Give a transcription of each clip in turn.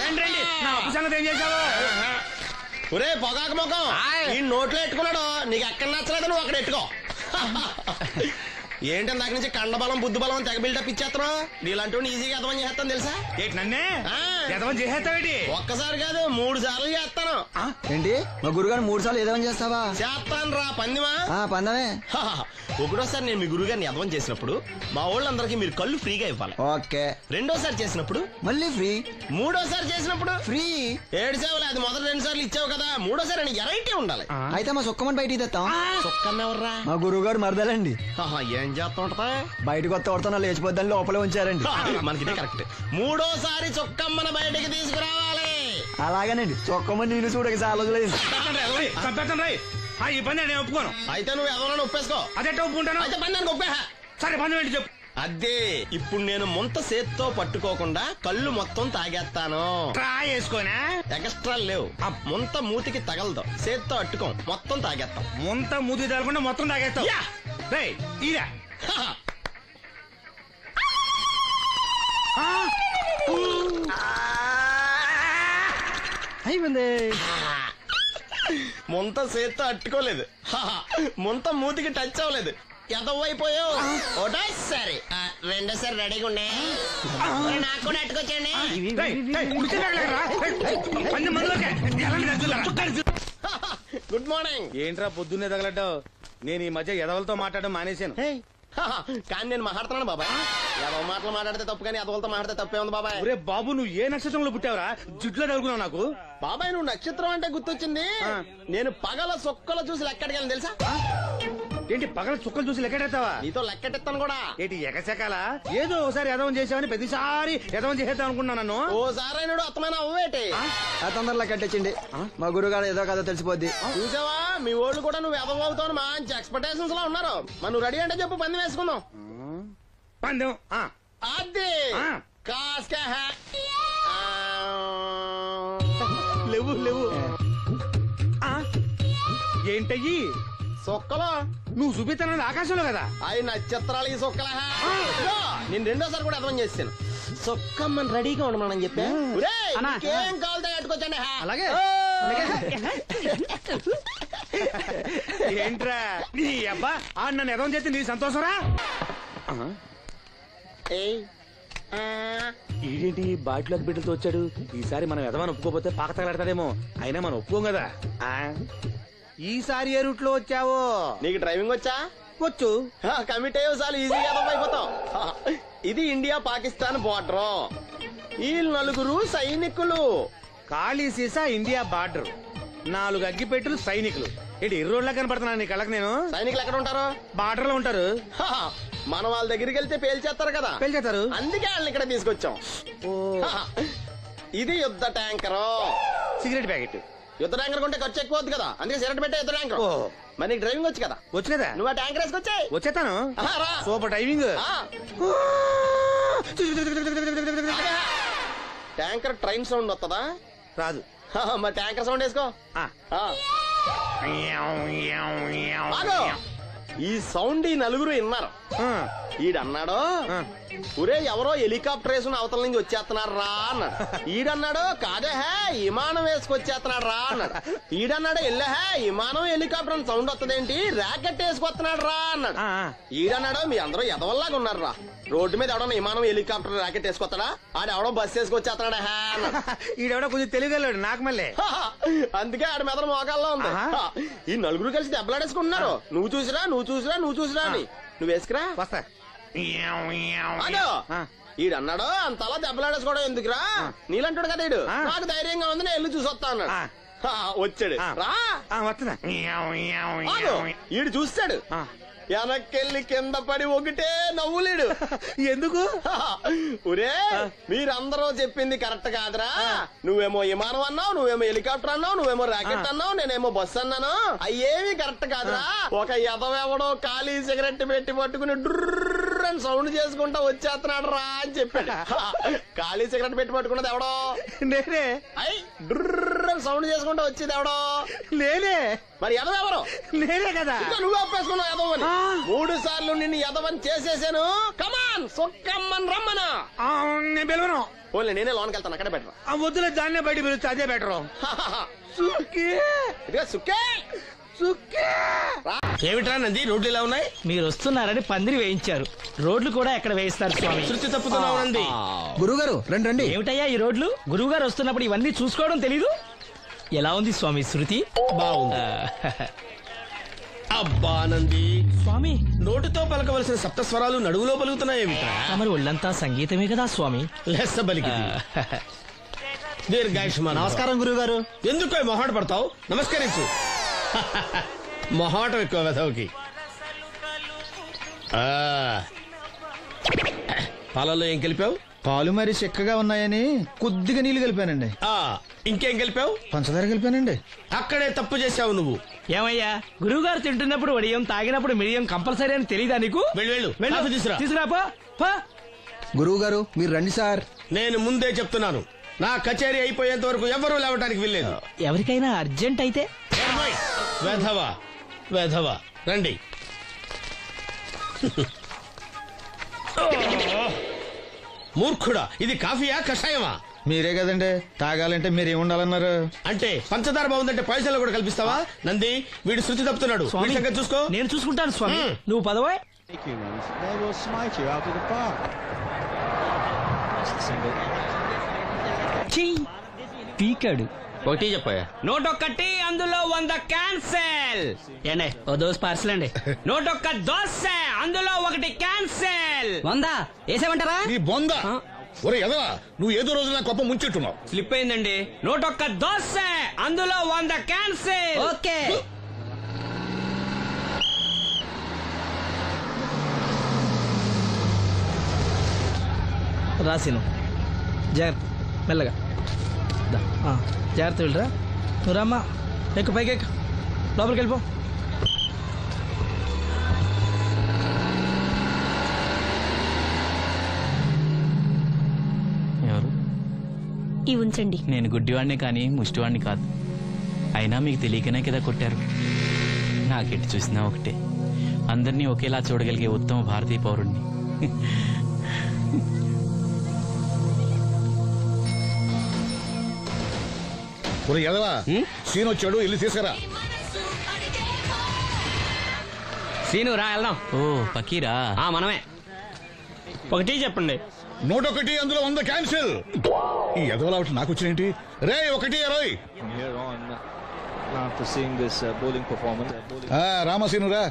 రండి రండి, నా అప్పు సంగతి ఏం చేశావు? ఒరే పొగాకు ముఖం, ఈ నోట్లో ఎట్టుకున్నాడు. నీకు ఎక్కడ నచ్చలేదు నువ్వు అక్కడ ఎట్టుకో. ఏంటి దాని నుంచి కండబలం బుద్ధి బలం తెగ బిల్డప్ ఇచ్చేస్తున్నావు. నీలాంటి ఈజీగా ఎదవని చేస్తాను తెలుసా? ఏంటి నన్నే ఎదవని చేసేస్తావేంటి? ఒక్కసారి కాదు 3 సార్లు చేస్తాను. ఏంటి మా గురుగారు 3 సార్లు ఎదవని చేస్తావా? చేస్తాను రా పందిమా. పందమే. ఒకటోసారి నేను మీ గురువు గారిని ఎదవని చేసినప్పుడు మా వాళ్ళందరికీ మీరు కళ్ళు ఫ్రీగా ఇవ్వాలి. ఓకే. రెండోసారి చేసినప్పుడు మళ్ళీ ఫ్రీ. మూడోసారి చేసినప్పుడు ఫ్రీ. 7 సేవలు అది మొదటి 2 సార్లు ఇచ్చావు కదా, మూడోసారి అని ఎరైటీ ఉండాలి. అయితే మా సుక్కమని బయటికి తెస్తాం. సుక్కమ్మ ఎవర్రా? మా గురువు గారు మరదలండి. ఏం చేస్తా ఉంటదా? బయటకు వస్తే కొడతా లేచిపోద్దని లోపలే ఉంచారండి. మనకి కరెక్ట్. మూడోసారి చుక్కమ్మన బయటికి తీసుకురావాలి. అలాగేనండి. చొక్కమని నేను చూడక చాలా లేదు. ఈ పని నేను ఒప్పుకోను. అయితే నువ్వు ఎవరైనా ఒప్పేసుకో. అదే ఒప్పుకుంటాను. అయితే పని దానికి ఒప్పే. సరే పని ఏంటి చెప్పు. అదే ఇప్పుడు నేను ముంత చేత్తో పట్టుకోకుండా కళ్ళు మొత్తం తాగేస్తాను. ట్రై చేసుకోనా? ఎక్స్ట్రా లేవు. ముంత మూతికి తగలదు, చేత్తో అట్టుకోం, మొత్తం తాగేస్తాం. ముంత మూతి తగలకుండా మొత్తం తాగేస్తాం. ఇదా అయిపోయింది. ముంత చేత్తో అట్టుకోలేదు, ముంత మూతికి టచ్ అవ్వలేదు, ఎదవైపోయావు. ఒకటోసారి రెండోసారి రెడీగా ఉండే. నాకు కూడా అట్టుకొచ్చండి. Good morning. ఏంట్రా పొద్దున్నే తగలడ్డావు? నేను ఈ మధ్య ఎదవలతో మాట్లాడడం మానేశాను. కానీ నేను మాట్లాడుతున్నాను బాబాయ్. ఎదవ మాటలు మాట్లాడితే తప్పు, కానీ ఎదవలతో మాట్లాడితే తప్పే ఉంది బాబాయ్. ఒరే బాబు, నువ్వు ఏ నక్షత్రంలో పుట్టావురా? జుట్లో తగులుకున్నావు నాకు. బాబాయ్ నువ్వు నక్షత్రం అంటే గుర్తొచ్చింది. నేను పగల సొక్కలు చూసి లెక్కడికెళ్ళను తెలుసా? ఏంటి పగల చుక్కలు చూసి లెక్కెడతావా? నీతో లెక్కెట్టాను కూడా. ఏంటి ఎగసెకాల? ఏదో ఒకసారి ఎదవం చేసావని ప్రతిసారి ఎదవం చేసేద్దాం అనుకున్నా నన్ను. ఓసారి అయినాడు అత్తమైన అవ్వేటి. తొందరలో కట్టించండి. మా గురుగారు ఏదో కదా తెలిసిపోద్ది. చూసావా, మీ వాళ్ళు కూడా నువ్వు ఎదవ అవుతావు మంచి ఎక్స్పెక్టేషన్స్ లో ఉన్నారు. మరి నువ్వు రెడీ అంటే చెప్పు, పందెం వేసుకుందాం. పందెం అది కాస్కా లేవు లేవు. ఏంటయ్యి సొక్కలో నువ్వు చూపిస్తానది ఆకాశంలో కదా? అవి నక్షత్రాలు ఈ సొక్కల. నేను రెండోసారి కూడా అర్థం చేస్తాను. సొక్కమ్మని రెడీగా ఉండమని చెప్పా. ఏం కావాలి కట్టుకోవచ్చండి. అలాగే. ఏంట్రా నీ అబ్బా నన్ను ఎదవం చేస్తే నీ సంతోషరా? ఏంటి బాటిలోకి బిడ్డలతో వచ్చాడు? ఈసారి మనం ఎదవని ఒప్పుకోపోతే పాక తగలాడతాడేమో. అయినా మనం ఒప్పుకోం కదా. ఈసారి ఏ రూట్ లో వచ్చావో? నీకు డ్రైవింగ్ వచ్చా? వచ్చు. కమిట్ అయ్యే చాలు ఈజీగా అయిపోతాం. ఇది ఇండియా పాకిస్తాన్ బోర్డర్. ఈ 4 సైనికులు. ఖాళీ సీసా ఇండియా బార్డర్, 4 అగ్గిపెట్టులు సైనికులు. ఏంటి ఇర్రోడ్లా కనపడుతున్నాను నీ కళ్ళకి నేను? సైనికులు ఎక్కడ ఉంటారు? బార్డర్ లో ఉంటారు. మన వాళ్ళ దగ్గరికి వెళ్తే పేల్చేస్తారు కదా. పేల్చేస్తారు. అందుకే వాళ్ళని ఇక్కడ తీసుకొచ్చాం. ఇది యుద్ధ ట్యాంకర్. Cigarette packet. యుద్ధ ట్యాంకర్ కొంటే ఖర్చు ఎక్కువ అవుతుంది కదా, అందుకే సిగరెట్ పెట్టే యుద్ధ ట్యాంకర్. మరి నీకు డ్రైవింగ్ వచ్చు కదా? వచ్చు కదా. నువ్వు ఆ ట్యాంకర్ వేసుకొచ్చాయి. వచ్చేస్తాను. Super driving. Tanker train sound వస్తుందా? రాదు. మరి ట్యాంకర్ సౌండ్ వేసుకో. ఈ సౌండ్ ఈ 4 విన్నారు. ఈడన్నాడు, ఒరే ఎవరో హెలికాప్టర్ వేసుకుని అవతల నుంచి వచ్చేస్తున్నారు రా అన్నాడు. ఈడన్నాడు, కాదే విమానం వేసుకొచ్చేస్తున్నాడు రా అన్నాడు. ఈడన్నాడు, ఎల్లహే విమానం హెలికాప్టర్ అని సౌండ్ వస్తుందేంటి, ర్యాకెట్ వేసుకొస్తున్నాడు రా అన్నాడు. ఈడన్నాడు, మీ అందరూ ఎదవల్లాగా ఉన్నారు రా, రోడ్డు మీద ఎవడన్నా విమానం హెలికాప్టర్ ర్యాకెట్ వేసుకొస్తాడా? ఆడెవడో బస్సు వేసుకొచ్చేస్తున్నాడా అన్నాడు. ఈడెవడో కొంచెం తెలియగలడు నాకు మళ్ళీ. అందుకే ఆడ మెదడు మోకాల్లో ఉంది. ఈ 4 కలిసి దెబ్బలాడేసుకుంటున్నారు. నువ్వు చూసిరా అని. నువ్వు వేసుకురా. వస్తా. ఈడన్నాడు, అంతలా దెబ్బలాడేసుకోవడం ఎందుకురా, నీలంటాడు కదా ఈడు. నాకు ధైర్యంగా ఉంది, నేను వెళ్ళి చూసొస్తా అన్నాడు. వచ్చాడు రా. వస్తున్నా. ఈడు చూస్తాడు, వెనక్కెళ్ళి కింద పడి ఒకటే నవ్వులేడు. ఎందుకు? ఒరే మీరందరూ చెప్పింది కరెక్ట్ కాదురా. నువ్వేమో విమానం అన్నావు, నువ్వేమో హెలికాప్టర్ అన్నావు, నువ్వేమో రాకెట్ అన్నావు, నేనేమో బస్సు అన్నాను. అయ్యేమి కరెక్ట్ కాదురా. ఒక ఎదవెవడో ఖాళీ సిగరెట్ పెట్టి పట్టుకుని డుర్ర్ అని సౌండ్ చేసుకుంటా వచ్చేస్తున్నాడు రా అని చెప్పాడు. ఖాళీ సిగరెట్ పెట్టి పట్టుకున్నది ఎవడో? నేనే. అయ్యి డుర్ర్ అని సౌండ్ చేసుకుంటా వచ్చేది ఎవడో? నేనే. మరి ఎదవెవరు? నేనే కదా. నువ్వు ఒప్పేసుకున్నావు ఎదవని. 3 సార్లు నిన్ను ఎదవని చేసేసాను. కమాన్. సుక్కమ్మన్ రమ్మన. ఆ, నేను పిలవను. ఓన్లీ నేనే లోనికి వెళ్తాను, అక్కడే బెటర్. ఆ వద్దులే, దాన్నే బయట పిలుస్తా, అదే బెటరు. ఇదిగో సుక్కే సుక్కే. ఏమిట్రా నంది, రోడ్లు ఇలా ఉన్నాయి? మీరు వస్తున్నారని పందిరి వేయించారు. రోడ్లు కూడా ఎక్కడ వేయిస్తారు స్వామి? శృతి తప్పుతున్నావు నంది. గురుగారు రండి రండి. ఏమిటయ్యా ఈ రోడ్లు? గురువు గారు వస్తున్నప్పుడు ఇవన్నీ చూసుకోవడం తెలీదు? ఎలా ఉంది స్వామి శృతి? బాగుంది. అబ్బా నంది, స్వామి నోటితో పలకవలసిన సప్తస్వరాలు నడువులో పలుకుతున్నాయేమిట్రా? మరి ఒళ్ళంతా సంగీతమే కదా స్వామి. లెస్స బలికి దీర్ఘాయుష్మాన్. నమస్కారం గురుగారు. ఎందుకు మొహాట పడతావు? నమస్కరించు. మొహాటం ఎక్కువ వెధవుకి. పాలల్లో ఏం కలిపావు? పాలు మరి చిక్కగా ఉన్నాయని కొద్దిగా నీళ్లు కలిపానండి. ఇంకేం కలిపావు? పంచదార కలిపానండి. అక్కడే తప్పు చేసావు నువ్వు. ఏమయ్యా, గురువు గారు తింటున్నప్పుడు వడియం, తాగినప్పుడు మిడియం కంపల్సరీ అని తెలీదా నీకు? వెళ్ళు వెళ్ళు, కాఫీ తీసురా. తీసుకురాపో. గురువు గారు మీరు రండి సార్. నేను ముందే చెప్తున్నాను, నా కచేరీ అయిపోయేంత వరకు ఎవరూ లేవటానికి వెళ్ళలేదు. ఎవరికైనా అర్జెంట్ అయితే వెధవా వెధవా, రండి. మూర్ఖుడా, ఇది కాఫీయా కషాయమా? మీరే కదండి తాగాలంటే మీరు ఏముండాలన్నారు? అంటే పంచదార బాగుందంటే పైసలు కూడా కల్పిస్తావా? నంది, వీడు శృతి తప్పుతున్నాడు. వీడి సంగతి చూసుకో. నేను చూసుకుంటాను స్వామి. నువ్వు పదవే. They will smite you out of the park. That's the single. పీకాడు. ఒకటి చెప్పాయా? నోటొక్కటి అందులో 100 క్యాన్సెల్. ఏండే ఓ దోస్ పార్సల్ అండి. నోటొక్క దోశ అందులో 1 క్యాన్సెల్. 100 వేసేమంటారా? నీ బొంద. ఒరే ఎదవా, నువ్వు ఏదో రోజు నా కొప్ప ముంచెట్టున్నావు. స్లిప్ అయిందండి. నోటొక్క దోశ అందులో 100 క్యాన్సెల్. ఓకే. రాసిను జాగ్రత్త, మెల్లగా జాగ్రత్త వెళ్ళరా. నువ్వు రామ్మా, ఎక్కు, పైకి ఎక్కు, లోపలికి వెళ్ళిపో. ఎవరు? ఈ ఉంచండి. నేను గుడ్డివాడిని కానీ ముష్టివాడిని కాదు. అయినా మీకు తెలియకనే కదా కొట్టారు. నాకెట్టి చూసినా ఒకటే, అందరినీ ఒకేలా చూడగలిగే ఉత్తమ భారతీయ పౌరుణ్ణి. ఒరే ఎదవా, సీన్ వచ్చాడు, వెళ్ళి తీసుకురా. సీను రా వెళ్దాం. ఓ పకీరా, మనమే. ఒకటి చెప్పండి. 101 అందులో 100 క్యాన్సిల్. ఈ ఎదవలా ఒకటి నాకు వచ్చినేంటి? రే 1-20. From here on, after seeing this bowling performance, రామసీను రా,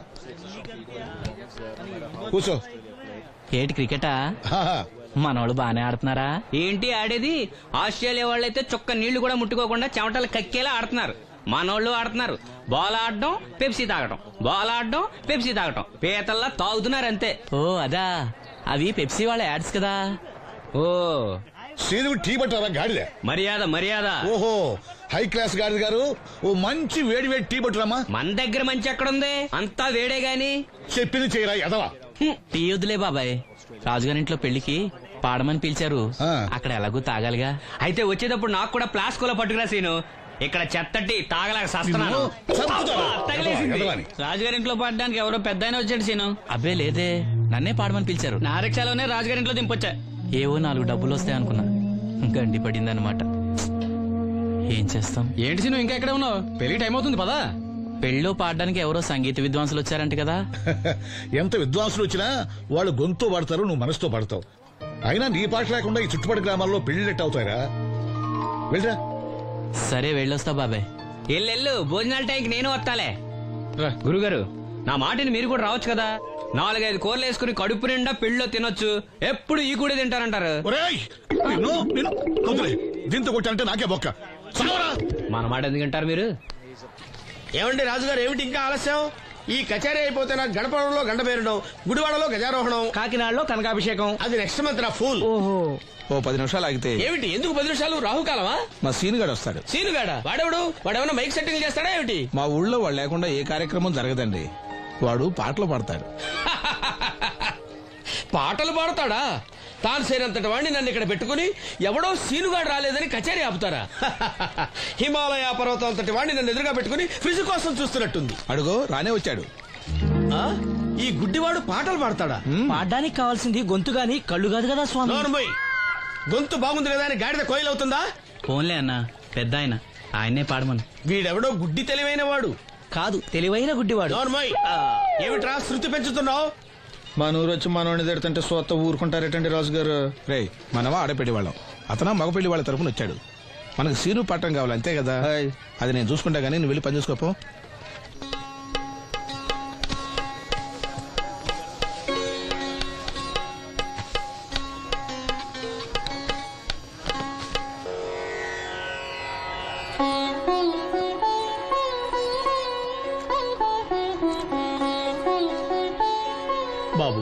కూర్చో. ఏటి క్రికెటా? మనోళ్ళు బానే ఆడుతున్నారా? ఏంటి ఆడేది? ఆస్ట్రేలియా వాళ్ళైతే చొక్క నీళ్లు కూడా ముట్టుకోకుండా చెమటలు కక్కేలా ఆడుతున్నారు. మనోళ్ళు ఆడుతున్నారు బాల్ ఆడడం, పెప్సీ తాగడం, బాల్ ఆడడం, పెప్సీ తాగడం, పీతల్లా తాగుతున్నారు అంతే. ఓ అదా, అవి పెప్సీ వాళ్ళ యాడ్స్ కదా. ఓ సీను టీ పట్టారా గాడిద? మర్యాద మర్యాద. ఓహో, హై క్లాస్ గాడిద గారు, ఓ మంచి వేడి వేడి టీ పట్టురామా. మన దగ్గర మంచి ఎక్కడుంది? అంతా వేడే గాని. చెప్పింది చేయరా ఎదవా. టీ వద్దులే బాబాయ్, రాజుగారింట్లో పెళ్లికి పాడమని పిలిచారు. అక్కడ ఎలాగూ తాగాలిగా. అయితే వచ్చేటప్పుడు నాకు కూడా ప్లాస్కోలో పట్టుకురా సీను. ఇక్కడ చెత్తటి తాగలేక సస్తున్నాను. తగిలేసింది. రాజుగారింట్లో పడడానికి ఎవరో పెద్ద వచ్చాడు సీను. అబ్బే లేదే, నన్నే పాడమని పిలిచారు. నా రిక్షాలోనే రాజుగారింట్లో దింపొచ్చా. ఏవో 4 డబ్బులు వస్తాయనుకున్నా, గండి పడిందన్నమాట. ఏం చేస్తాం? ఏంటి సీను ఇంకా ఎక్కడ ఉన్నావు? పెళ్లి టైం అవుతుంది పదా. పెళ్ళిలో పాడడానికి ఎవరో సంగీత విద్వాంసులు వచ్చారంట కదా. ఎంత విద్వాంసులు వచ్చినా వాళ్ళు గొంతు పాడతారు, నువ్వు మనసుతో పాడతావు. అయినా నీ పాట లేకుండా ఈ చుట్టుపక్కల గ్రామాల్లో పెళ్లిళ్ళెట్ అవుతారా? వెళ్ళరా. సరే వెళ్ళొస్తా బాబాయ్. ఎల్లెళ్ళు, భోజనాల టైంకి నేను వస్తాలే. గురుగారు, నా మాటిని మీరు కూడా రావచ్చు కదా. 4-5 కూరలు వేసుకుని కడుపు నిండా పెళ్ళిలో తినొచ్చు. ఎప్పుడు ఈ కూడా తింటారంటారు. దీంతో కొట్టాలంటే నాకే బొక్క. మన మాట ఎందుకు తింటారు మీరు? ఏమండి రాజుగారు, ఏమిటి ఇంకా ఆలస్యం? ఈ కచేరీ అయిపోతే నాకు గణపవరంలో గండ పేరడం, గుడివాడలో గజారోహణం, కాకినాడలో కనకాభిషేకం. అది నెక్స్ట్ మంత్ నా ఫూల్. ఓహో, ఓ 10 నిమిషాలు ఆగితే. ఏమిటి, ఎందుకు 10 నిమిషాలు? రాహుకాలమా? మా సీనుగాడు వస్తాడు. సీనుగాడా? వాడేమన్నా మైక్ సెట్టింగ్ చేస్తాడా ఏమిటి? మా ఊళ్ళో వాడు లేకుండా ఏ కార్యక్రమం జరగదండి. వాడు పాటలు పాడతాడు. పాటలు పాడతాడా? తాను సేనంతటి వాడిని నన్ను ఇక్కడ పెట్టుకుని ఎవడో సీనుగాడు రాలేదని కచేరీ ఆపుతారా? హిమాలయ పర్వతం అంతటి వాడిని నన్ను ఎదురుగా పెట్టుకుని ఫ్రిజ్ కోసం చూస్తున్నట్టుంది. అడుగో రానే వచ్చాడు. ఈ గుడ్డివాడు పాటలు పాడతాడా? పాడడానికి కావాల్సింది గొంతు గాని కళ్ళు కాదు కదా స్వామి. నోర్మోయ్, గొంతు బాగుంది కదా అని గాడిద కోయిల్ అవుతుందా? ఫోన్లే అన్న, పెద్ద ఆయన, ఆయనే పాడమను. వీడెవడో గుడ్డి తెలివైన వాడు కాదు, తెలివైన గుడ్డివాడు. నోర్మోయ్, ఏమిట్రా శృతి పెంచుతున్నావు? మన ఊరు వచ్చి మనోడిని తిడుతుంటే సొత్త ఊరుకుంటారేటండి రాజు గారు. రే, మనమా ఆడపెళ్లి వాళ్ళం, అతను మగ పెళ్లి వాళ్ళ తరపున వచ్చాడు. మనకు సీను పట్టం కావాలి అంతే కదా. అది నేను చూసుకుంటా గానీ నువ్వు వెళ్ళి పని చూసుకోపో. బాబు,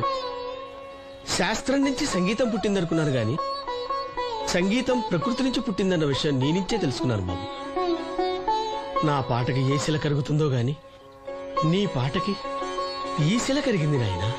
శాస్త్రం నుంచి సంగీతం పుట్టిందనుకున్నారు గాని సంగీతం ప్రకృతి నుంచి పుట్టిందన్న విషయం నీ నుంచే తెలుసుకున్నాను బాబు. నా పాటకి ఏ శిల కరుగుతుందో గాని నీ పాటకి ఈ శిల కరిగింది నాయనా.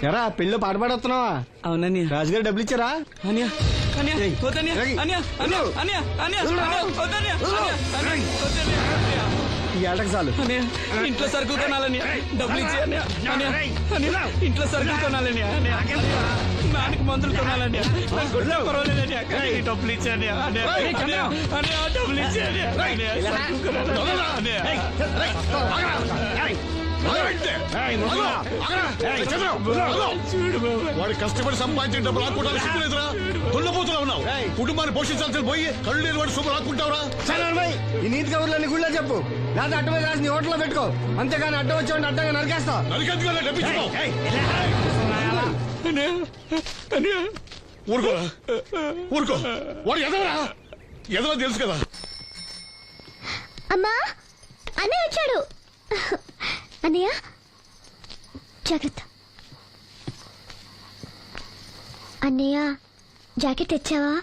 ఎరా పెళ్ళి పాట పాడుతున్నావా? అవునని రాజుగారు డబ్బులు ఇచ్చారా? ఈ ఏటకు చాలు. ఇంట్లో సరుకులు కొనాలని డబ్బులు ఇచ్చి ఇంట్లో సరుకులు కొనాలని నాన్నకి మందులు కొనాలని పర్వాలేదని డబ్బులు ఇచ్చాను డబ్బులు ఇచ్చాను. వాడు కష్టపడి సంపాదించిన డబ్బులు లాక్కుంటా సిగ్గులేదురా? దున్నపోతున్నా ఉన్నావు. కుటుంబాన్ని పోషించాల్సిన పోయి కళ్ళు లేని వాడు శుభ్రం లాక్కుంటావురా? ఈ నీతి కబుర్లన్నీ గుళ్ళో చెప్పు, లేదా అడ్డ మీద రాసి నీ హోటల్లో పెట్టుకో. అంతేగాని అడ్డం వచ్చి అడ్డంగా నరికేస్తా. నరికెందుకు డబ్బించుకో. ఊరుకోరా, ఊరుకో. వాడు ఎదవరా? ఎదవ తెలుసు కదా. అమ్మా, అన్నయ్య వచ్చాడు. అన్నయ్య జాగ్రత్త. అన్నయ్య జాకెట్ తెచ్చావా?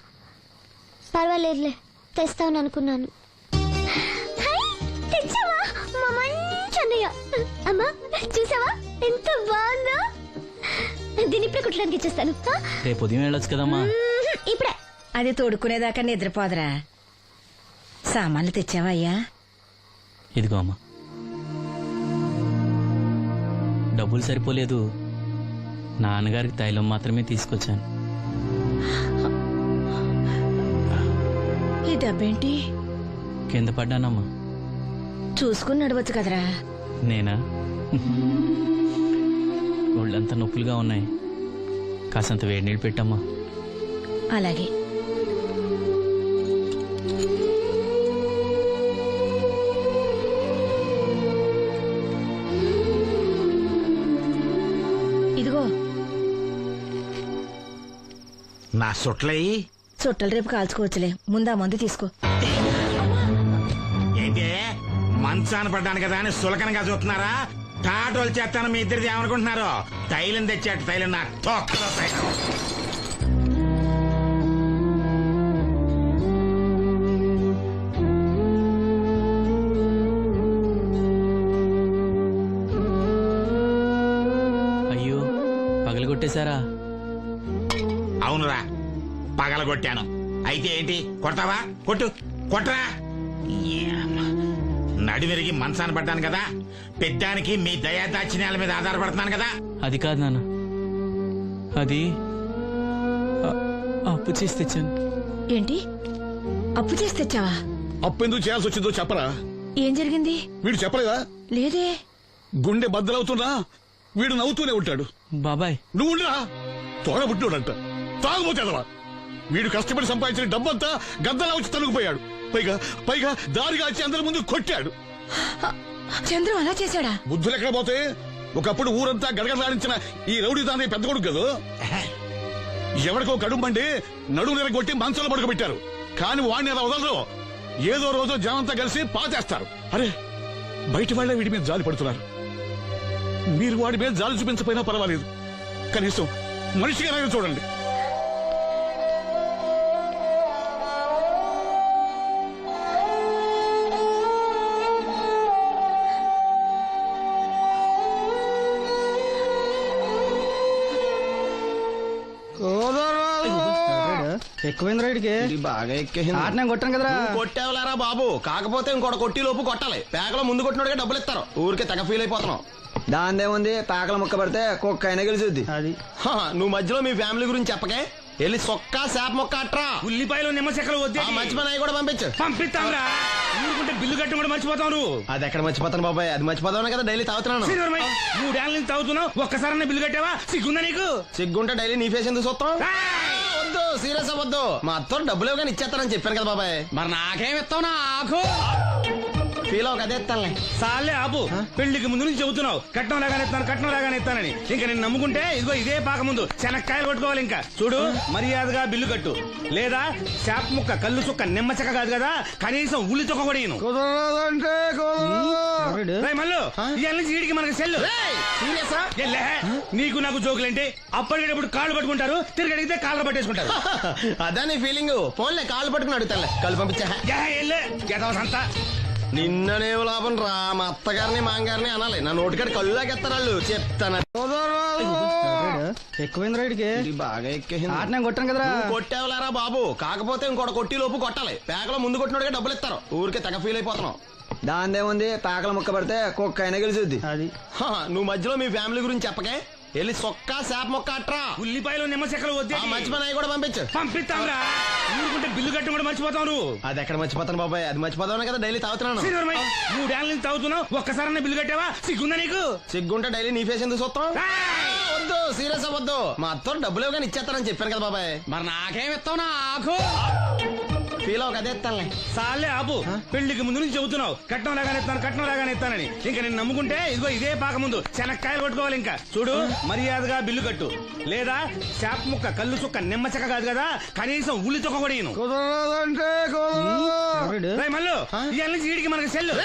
పర్వాలేదులే, తెస్తావని అనుకున్నాను. తెచ్చావా? మా మంచి అన్నయ్య. అమ్మా చూసావా ఎంత బాగుందో? దీన్ని ఇప్పుడే కుట్టడానికి ఇచ్చేస్తాను. రేపు ఉదయం వెళ్ళొచ్చు కదమ్మా. ఇప్పుడే. అది తోడుకునేదాకా నిద్రపోదరా. సామాన్లు తెచ్చావా అయ్యా? ఇదిగో అమ్మా. డబ్బులు సరిపోలేదు, నాన్నగారికి తైలం మాత్రమే తీసుకొచ్చాను. ఈ డబ్బేంటి? కింద పడ్డానమ్మా. చూసుకుని నడవచ్చు కదరా. నేనా? ఒళ్ళంతా నొప్పులుగా ఉన్నాయి, కాసంత వేడి నీళ్ళు పెట్టమ్మా. అలాగే. ఇదిగో నా సొట్లయి చుట్టలు రేపు కాల్చుకోవచ్చులే, ముందా మందు తీసుకో. ఏంటి మంచాన పడ్డాను కదా అని సులకనగా చూస్తున్నారా? టాటోలు చేస్తాను మీ ఇద్దరిది ఏమనుకుంటున్నారు? తైలం తెచ్చాడు, తైలం నా తొక్కలో తైలం. అయ్యో, పగలగొట్టేశారా? అవునురా, పగలగొట్టాను. అయితే ఏంటి, కొడతావా? కొట్టు, కొట్టరా. నడివిరిగి మంచాన పడ్డాను కదా, పెద్దానికి మీ దయాదాక్షిణ్యాల మీద ఆధారపడుతున్నాను కదా. అది కాదు నాన్న, అది అప్పు చేసి తెచ్చాను. ఏంటి, అప్పు చేసి తెచ్చావా? అప్పు ఎందుకు చేయాల్సి వచ్చిందో చెప్పరా? ఏం జరిగింది? వీడు చెప్పలేదా? లేదే. గుండె బద్దలవుతున్నా వీడు నవ్వుతూనే ఉంటాడు. బాబాయ్ నువ్వు ఉండరా? తోడబుట్టినోడంట, తాగుపోతేదవా. వీడు కష్టపడి సంపాదించిన డబ్బంతా గద్దలా వచ్చి తనుకుపోయాడు. పైగా పైగా దారిగా వచ్చి అందరి ముందు కొట్టాడు. చంద్రం అలా చేశాడా? బుద్ధులు ఎక్కడ పోతే, ఒకప్పుడు ఊరంతా గడగడలాడించిన ఈ రౌడీ దాని పెద్ద కొడుకు కదా. ఎవరికో కడుంబండి నడుము నెరగొట్టి మంచంలో పడుకోబెట్టారు. కానీ వాడిని అలా వదలరు. ఏదో రోజు జనంతా కలిసి పాతేస్తారు. అరే, బయట వాళ్ళే వీడి మీద జాలి పడుతున్నారు. మీరు వాడి మీద జాలి చూపించకపోయినా పర్వాలేదు, కనీసం మనిషిగా చూడండి. ఎక్కువైంది రైడ్కి బాగా ఎక్కేసింది. ఆట నేను కొట్టాను కదరా. నువ్వు కొట్టేవలేరా బాబు, కాకపోతే ఇంకోటి కొట్టి లోపు కొట్టాలి. పేకలో ముందు కొట్టినోడిగా డబ్బులు ఇస్తారు. ఊరికే తెగ ఫీల్ అయిపోతున్నావు. దాందేముంది, పేకల ముక్క పడితే కుక్క అయినా గెలిచుద్ది. అది నువ్వు మధ్యలో మీ ఫ్యామిలీ గురించి చెప్పకే. వెళ్ళి సొక్కా శాప మొక్క అట్రా. ఉల్లిపాయలు నిమ్మ చెక్కలు వద్దే మర్చిపోయిన అవి కూడా పంపించు. పంపిస్తాంరా. ఊరుకుంటే బిల్లు కట్టి కూడా మర్చిపోతావు నువ్వు. అది ఎక్కడ మర్చిపోతాను బాబాయ్, అది మర్చిపోతావు కదా డైలీ తాగుతున్నాను. 3 ఏళ్ళ నుంచి తాగుతున్నావు, ఒక్కసారి బిల్లు కట్టావా? సిగ్గుందా నీకు? సిగ్గుంటే డైలీ నీ ఫేస్ ఎందుకు చూస్తాం? వద్దు, సీరియస్ అవ్వద్దు. మా అత్తో డబ్బులు ఇవ్వగానే ఇచ్చేస్తానని చెప్పాను కదా బాబాయ్. మరి నాకేం ఇస్తావు నాకు? ఫీల్ అవ్వక అదే ఇస్తానులే. సాలే ఆపు. పెళ్లికి ముందు నుంచి చెబుతున్నావు కట్నం లాగానే ఇస్తాను, కట్నం లాగానే ఇస్తానని. ఇంకా నేను నమ్ముకుంటే ఇదిగో ఇదే పాక ముందు శనక్కాయలు కొట్టుకోవాలి. ఇంకా చూడు, మర్యాదగా బిల్లు కట్టు, లేదా చేప ముక్క, కళ్ళు చుక్క, నిమ్మ చెక్క కాదు కదా, కనీసం ఉల్లి తొక్క కూడా ఇయ్యను. రేయ్ మల్లు, ఇవాళ నుంచి వీడికి మనకి సెల్లు. ఎల్లే, నీకు నాకు జోకులేంటి? అప్పటికేటప్పుడు కాళ్ళు పట్టుకుంటారు, తిరిగి అడిగితే కాళ్ళు పట్టేసుకుంటారు. అదా నీ ఫీలింగ్. ఫోన్లే కాళ్ళు పట్టుకుని అడుగుతానులే. కళ్ళు పంపించా. సంతా నిన్ననే లాభం రా. మా అత్తగారిని మాంగారిని అనాలి. నా నోటికాడ కళ్ళు లాగేస్తారు వాళ్ళు. చెప్తాను. ఎక్కువైంది రైడ్కి బాగా ఎక్కేసింది. ఆట నేను కొట్టాను కదరా. కొట్టేవలేరా బాబు, కాకపోతే ఇంకోటి కొట్టి లోపు కొట్టాలి. పేకలో ముందు కొట్టినోడిగా డబ్బులు ఇస్తారు. ఊరికే తెగ ఫీల్ అయిపోతున్నావు. దాందేముంది, పేకల ముక్క పడితే కుక్క అయినా గెలిచుద్ది. అది నువ్వు మధ్యలో మీ ఫ్యామిలీ గురించి చెప్పకే. వెళ్ళి సొక్కా శాప మొక్క అట్రా. ఉల్లిపాయలు నిమ్మ చెక్కలు వద్దే మర్చిపోయిన అవి కూడా పంపించు. పంపిస్తాంరా. ఊరుకుంటే బిల్లు కట్టి కూడా మర్చిపోతావు నువ్వు. అది ఎక్కడ మర్చిపోతాను బాబాయ్, అది మర్చిపోతావు కదా డైలీ తాగుతున్నాను. 3 ఏళ్ళ నుంచి తాగుతున్నావు, ఒక్కసారి బిల్లు కట్టావా? సిగ్గుందా నీకు? సిగ్గుంటే డైలీ నీ ఫేస్ ఎందుకు చూస్తాం? వద్దు, సీరియస్ అవ్వద్దు. మా అత్తో డబ్బులు ఇవ్వగానే ఇచ్చేస్తానని చెప్పాను కదా బాబాయ్. మరి నాకేం ఇస్తావు నాకు? ఫీల్ అవ్వక అదే ఇస్తానులే. సాలే ఆపు. పెళ్లికి ముందు నుంచి చెబుతున్నావు కట్నం లాగానే ఇస్తాను, కట్నం లాగానే ఇస్తానని. ఇంకా నేను నమ్ముకుంటే ఇదిగో ఇదే పాక ముందు శనక్కాయలు కొట్టుకోవాలి. ఇంకా చూడు, మర్యాదగా బిల్లు కట్టు, లేదా చేప ముక్క, కళ్ళు చుక్క, నిమ్మ చెక్క కాదు కదా, కనీసం ఉల్లి తొక్క కూడా ఇయ్యను. రేయ్ మల్లు, ఇవాళ నుంచి వీడికి మనకి సెల్లు.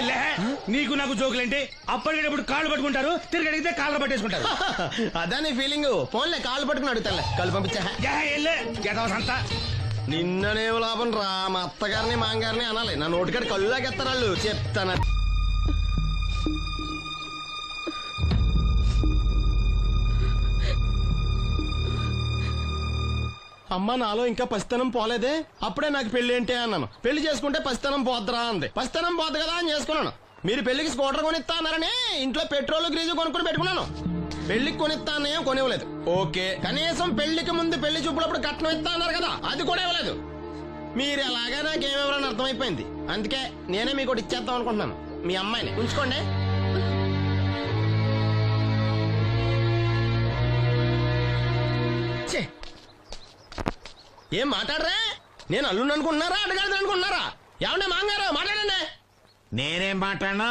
ఎల్లే, నీకు నాకు జోకులేంటి? అప్పటికేటప్పుడు కాళ్ళు పట్టుకుంటారు, తిరిగి అడిగితే కాళ్ళు పట్టేసుకుంటారు. అదా నీ ఫీలింగ్. ఫోన్లే కాళ్ళు పట్టుకుని అడుగుతానులే. కళ్ళు పంపించా. సంతా నిన్ననే లాభం రా. మా అత్తగారిని మాంగారిని అనాలి. నా నోటికాడ కళ్ళు లాగేస్తారు వాళ్ళు. చెప్తాను. అమ్మ, నాలో ఇంకా పసితనం పోలేదే. అప్పుడే నాకు పెళ్లి ఏంటి అన్నాను. పెళ్లి చేసుకుంటే పసితనం పోద్దురా అంది. పసితనం పోద్దు కదా అని చేసుకున్నాను. మీరు పెళ్లికి స్కూటర్ కొనిస్తా అన్నారని ఇంట్లో పెట్రోల్ గ్రీజు కొనుక్కుని పెట్టుకున్నాను. పెళ్లికి కొనిస్తానేం కొనివ్వలేదు. ఓకే, కనీసం పెళ్లికి ముందు పెళ్లి చూపులప్పుడు కట్నం ఇస్తా అన్నారు కదా, అది కూడా ఇవ్వలేదు. మీరు ఎలాగా నాకేమెవరని అర్థమైపోయింది. అందుకే నేనే మీకు ఒకటి ఇచ్చేద్దాం అనుకుంటున్నాను. మీ అమ్మాయిని ఉంచుకోండి. ఏం మాట్లాడరా? నేను అల్లుండి అనుకుంటున్నారా, అడగాలి అనుకుంటున్నారా? ఏమన్నా మాంగారు మాట్లాడండి. నేనేం మాట్లాడను?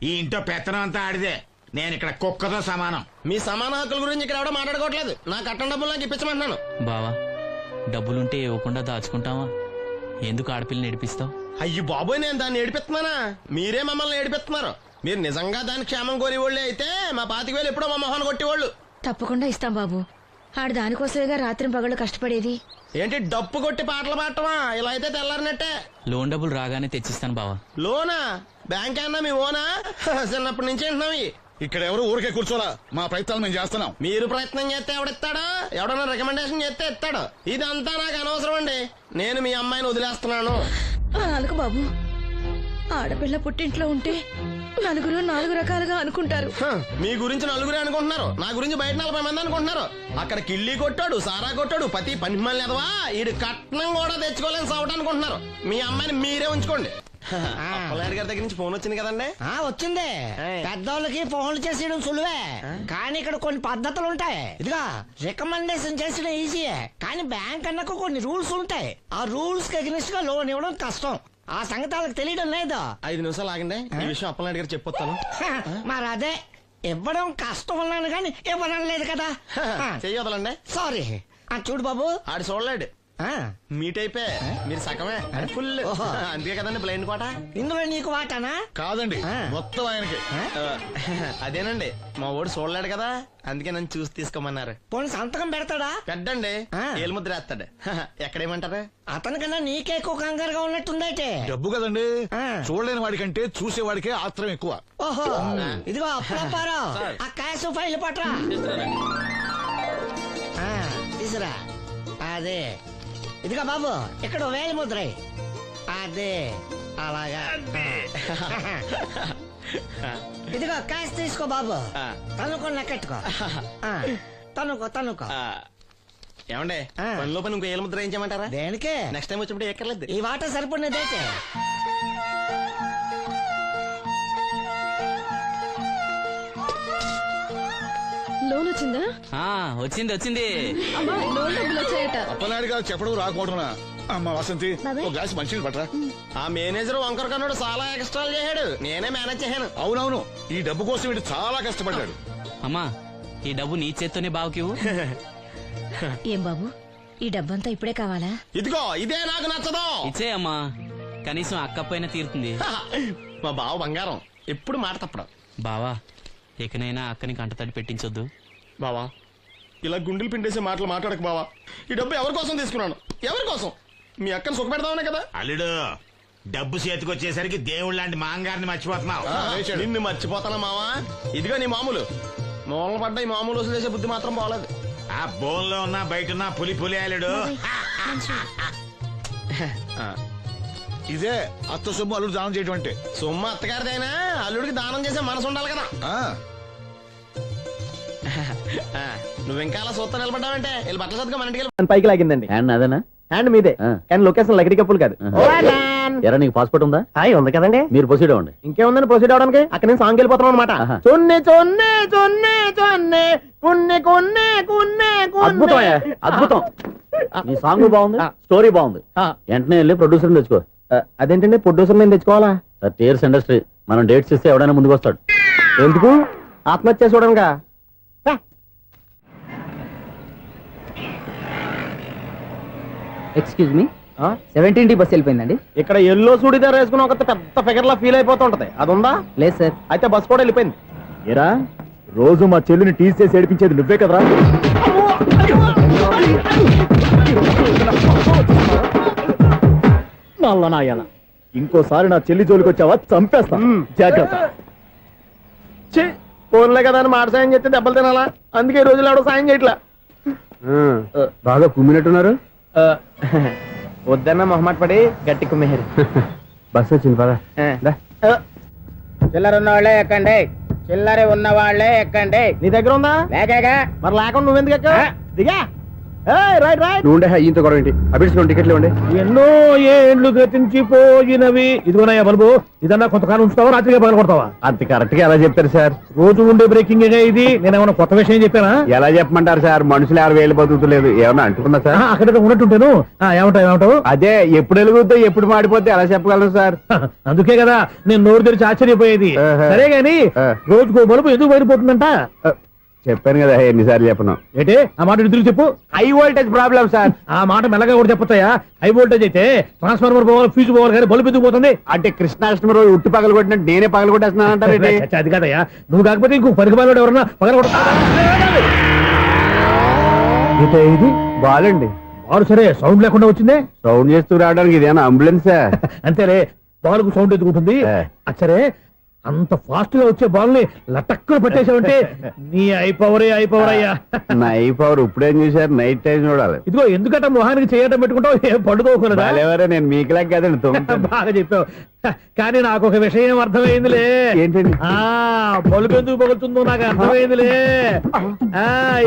ఈ ఇంట్లో పెత్తనం అంతా ఆడిదే. నేను ఇక్కడ కుక్కతో సమానం. మీ సమాన హక్కుల గురించి ఇక్కడ ఎవడో మాట్లాడుకోవట్లేదు. నా కట్టం డబ్బులు నాకు ఇప్పించమంటున్నాను. బావా, డబ్బులుంటే ఇవ్వకుండా దాచుకుంటావా? ఎందుకు ఆడపిల్లని ఏడిపిస్తావు? అయ్యి బాబోయ్, నేను దాన్ని ఏడిపిస్తున్నానా? మీరే మమ్మల్ని ఏడిపిస్తున్నారు. మీరు నిజంగా దాని క్షేమం కోరేవాళ్ళే అయితే మా 25,000 ఎప్పుడో మా మొహాన్ని కొట్టేవాళ్ళు. తప్పకుండా ఇస్తాం బాబు. ఆడు దానికోసమేగా రాత్రి పగళ్ళు కష్టపడేది. ఏంటి డప్పు కొట్టి పాటలు పాడటమా? ఇలా అయితే తెల్లారినట్టే. లోన్ డబ్బులు రాగానే తెచ్చిస్తాను బావా. లోనా? బ్యాంక్ అన్నా మీ ఓనా? చిన్నప్పటి నుంచి వింటున్నాం. ఇక్కడ ఎవరు ఊరికే కూర్చోరా. మా ప్రయత్నాలు మేము చేస్తున్నాం. మీరు ప్రయత్నం చేస్తే ఎవడిస్తాడు? ఎవడన్నా రికమెండేషన్ చేస్తే ఇస్తాడు. ఇదంతా నాకు అనవసరం అండి. నేను మీ అమ్మాయిని వదిలేస్తున్నాను. అలాగ బాబు, ఆడపిల్ల పుట్టింట్లో ఉంటే నలుగురు 4 రకాలుగా అనుకుంటారు. మీ గురించి నలుగురే అనుకుంటున్నారు, నా గురించి బయట 40 మంది అనుకుంటున్నారు. అక్కడ కిళ్ళి కొట్టాడు, సారా కొట్టాడు, పతి పని మళ్ళీ ఎదవా, ఈడు కట్నం కూడా తెచ్చుకోలేని సవట అనుకుంటున్నారు. మీ అమ్మాయిని మీరే ఉంచుకోండి. అప్పలనాయుడు గారి దగ్గర నుంచి ఫోన్ వచ్చింది కదండి. వచ్చింది. పెద్దోళ్ళకి ఫోన్లు చేసేయడం సులువే, కానీ ఇక్కడ కొన్ని పద్ధతులు ఉంటాయి. ఇదిగా రికమెండేషన్ చేసడం ఈజీయే, కానీ బ్యాంక్ అన్నకు కొన్ని రూల్స్ ఉంటాయి. ఆ రూల్స్ కి అగ్నిస్ట్ గా లోన్ ఇవ్వడం కష్టం. ఆ సంగతి వాళ్ళకి తెలియడం లేదు. 5 నిమిషాలు ఆగండి, ఈ విషయం అప్పలనాయుడు గారు చెప్పొస్తాను. మరి అదే ఇవ్వడం కష్టం అన్నాను కానీ ఇవ్వడం లేదు కదా. చెయ్యొదలండి. సారీ. చూడు బాబు, ఆడు చూడలేడు. మీట్ అయిపోయి మీరు సగమే ఫుల్. అందుకే కదండి బ్లైండ్ కోట. ఇందులో నీకు వాటానా? కాదండి, మొత్తం ఆయనకి. అదేనండి, మా ఓడు చూడలేడు కదా, అందుకే నన్ను చూసి తీసుకోమన్నారు. పోనీ సంతకం పెడతాడా? పెద్దండి, ఏలు ముద్ర వేస్తాడు. ఎక్కడేమంటారు? అతనికన్నా నీకే ఎక్కువ కంగారుగా ఉన్నట్టుందైతే. డబ్బు కదండి, చూడలేని వాడికంటే చూసేవాడికే ఆత్రం ఎక్కువ. ఓహో, ఇదిగో అప్పారావు, ఆ క్యాష్ ఫైల్ పట్రా. అదే ఇదిగో బాబు ఇక్కడ వేలి ముద్ర అదే అలాగా ఇదిగో క్యాష్ తీసుకో బాబు తనుకో లెక్కెట్టుకో తనుకో ఏమండే పనిలో పని ఇంకో ఏళ్ళ ముద్ర ఏం చేయమంటారా? దేనికే నెక్స్ట్ టైం వచ్చినప్పుడు ఎక్కర్లేదు. ఈ వాటర్ సరిపడినదైతే లోన్ వచ్చిందా? వచ్చింది వచ్చింది. అమ్మా లోన్ డబ్బులు వచ్చాయట. అప్పనాయుడు గారు చెప్పడం రాకపోవడం. అమ్మ వసంతి ఒక గ్లాస్ మంచినీళ్ళు పట్టరా. ఆ మేనేజర్ వంకర కన్నాడు చాలా ఎక్స్ట్రాలు చేశాడు, నేనే మేనేజ్ చేశాను. అవునవును, ఈ డబ్బు కోసం వీడు చాలా కష్టపడ్డాడు. అమ్మా ఈ డబ్బు నీ చేత్తోనే బావుకివు. ఏం బాబు ఈ డబ్బంతా ఇప్పుడే కావాలా? ఇదిగో ఇదే నాకు నచ్చదు. ఇచ్చే అమ్మా, కనీసం అక్క పైన తీరుతుంది. మా బావ బంగారం, ఎప్పుడు మాట తప్పడం. బావా ఇకనైనా అక్కని కంటతడి పెట్టించొద్దు. బావా ఇలా గుండెలు పిండేసే మాటలు మాట్లాడక బావా. ఈ డబ్బు ఎవరి కోసం తీసుకున్నాను? ఎవరి కోసం? మీ అక్కని సుఖ పెడదామనే కదా. అల్లుడు డబ్బు చేతికొచ్చేసరికి దేవుడు లాంటి మాంగారిని మర్చిపోతున్నావు. నిన్ను మర్చిపోతానా మావా? ఇదిగో నీ మామూలు మూలన పడ్డ ఈ మామూలు వసూలు చేసే బుద్ధి మాత్రం బాగలేదు. ఆ బోన్లో ఉన్నా బయట ఉన్నా పులి అల్లుడు. ఇదే అత్త సొమ్ము అల్లుడు దానం చేయటం అంటే. సొమ్ము అత్తగారిదైనా అల్లుడికి దానం చేసే మనసు ఉండాలి కదా. నువ్వు ఇంకా అలా సూత్తా నిలబడ్డావంటే వెళ్ళి బట్టల సర్దుగా మన ఇంటికి పైకి లాగిందండి. అదేనా హ్యాండ్ మీదే, కానీ లొకేషన్ లగడి కప్పులు కాదు. ఎరా నీకు పాస్పోర్ట్ ఉందా? ఉంది కదండి. మీరు ప్రొసీడ్ అవ్వండి. ఇంకేముందని ప్రొసీడ్ అవడానికి అక్కడ నుంచి సాంగ్ వెళ్ళిపోతున్నాం అనమాట. చొన్నే చొన్నే చొన్నే చొన్నే కున్నే కున్నే కున్నే అద్భుతం అద్భుతం. ఈ సాంగ్ బాగుంది, స్టోరీ బాగుంది. వెంటనే వెళ్ళి ప్రొడ్యూసర్ తెచ్చుకో. అదేంటండి ప్రొడ్యూసర్ నేను తెచ్చుకోవాలా? టీఆర్ఎస్ ఇండస్ట్రీ మనం డేట్స్ ఇస్తే ఎవడైనా ముందుకు వస్తాడు. ఎందుకు? ఆత్మహత్య చూడంగా. ఎక్స్క్యూజ్ మీ 17D బస్ వెళ్ళిపోయిందండి. ఇక్కడ ఎల్లో చూడిదార్ వేసుకుని ఒక పెద్ద ఫిగర్ లా ఫీల్ అయిపోతుంటది, అది ఉందా? లేదు సార్. అయితే బస్ కూడా వెళ్ళిపోయింది. ఏరా రోజు మా చెల్లిని టీస్ చేసి ఏడిపించేది నువ్వే కదరా? నాయన ఇంకోసారి నా చెల్లి జోలికి వచ్చావా చంపేస్తా, జాగ్రత్త. ఫోన్లే కదా అని మాట సాయం చేస్తే దెబ్బలు తినాలా? అందుకే ఈ రోజులు ఎవడో సాయం చేయట్లా. బాగా కుమ్మినట్టున్నారు. వద్దన్న మొహమాట పడి గట్టి కుమ్మేరు. బస్ వచ్చింది పదా. చిల్లర ఉన్న వాళ్ళే ఎక్కండి, చిల్లర ఉన్న వాళ్ళే ఎక్కండి. నీ దగ్గర ఉందా? లేక మరి లేకుండా నువ్వెందుకు ఎక్కా? దిగా. Right right. నువ్వు ఇంత గొడవ ఏంటి? అభిడ్చుకోండి, టికెట్లు ఇవ్వండి. ఎన్నో ఏండ్లు గతించిపోయినవి. ఇదిగోనయ్యా బల్బు, ఇదన్నా కొంతకాలం ఉంచుతావా రాత్రిగా పగల కొడతావా? అంత కరెక్ట్ గా ఎలా చెప్తారు సార్? రోజు ఉండే బ్రేకింగ్ ఇది. నేనేమన్నా కొత్త విషయం చెప్పానా? ఎలా చెప్పమంటారు సార్? మనుషులు 60 బతుకుతలేదు, ఏమన్నా అంటున్నా సార్? అక్కడ ఉన్నట్టుంటాను. ఏమంటావు? అదే ఎప్పుడు వెలుగుతో ఎప్పుడు మాడిపోతే ఎలా చెప్పగలను సార్? అందుకే కదా నేను నోరు తెరిచి ఆశ్చర్యపోయేది. సరే గాని రోజుకో బల్బు ఎందుకు బయటపోతుందంట? చెప్పాను కదా ఎన్నిసార్లు చెప్పను. ఏంటి ఆ మాట తిరిగి చెప్పు. High voltage problem sir. ఆ మాట మెల్లగా కూడా చెప్పొచ్చాయా? హై వోల్టేజ్ అయితే ట్రాన్స్ఫార్మర్ పోవాలి, ఫ్యూజ్ పోవాలి, కానీ బల్బు ఎందుకు పోతుంది? అంటే కృష్ణాష్టమి రోజు ఉట్టి పగలు కొట్టినట్టు నేనే పగలు కొట్టేస్తున్నాను అంటారు. అది కాదయ్యా, నువ్వు కాకపోతే ఇంకో పనికి పగలు ఎవరన్నా పగల కొడతా. ఇది బాలండి. బాలు సరే సౌండ్ లేకుండా వచ్చిందే. సౌండ్ చేస్తూ రావడానికి ఇదేనా అంబులెన్స్? అంతేలే, బాలుకు సౌండ్ ఎదుగుతుంది. సరే అంత ఫాస్ట్ గా వచ్చే బాల్ ని లటక్కులు పట్టేసావంటే నీ ఐపవర్ అయ్యా. నా ఐపవర్ ఇప్పుడేం చూసారు? నైట్ టైం చూడాలి. ఇదిగో ఎందుకంటే మొహానికి చేయడం పెట్టుకుంటావు, ఏం పండుకోకూడదా? నేను మీకులా కదండి. బాగా చెప్పావు, కానీ నాకు ఒక విషయం అర్థమైందిలే. ఏంటండి? బలుపు ఎందుకు పగులుతుందో నాకు అర్థమైందిలే.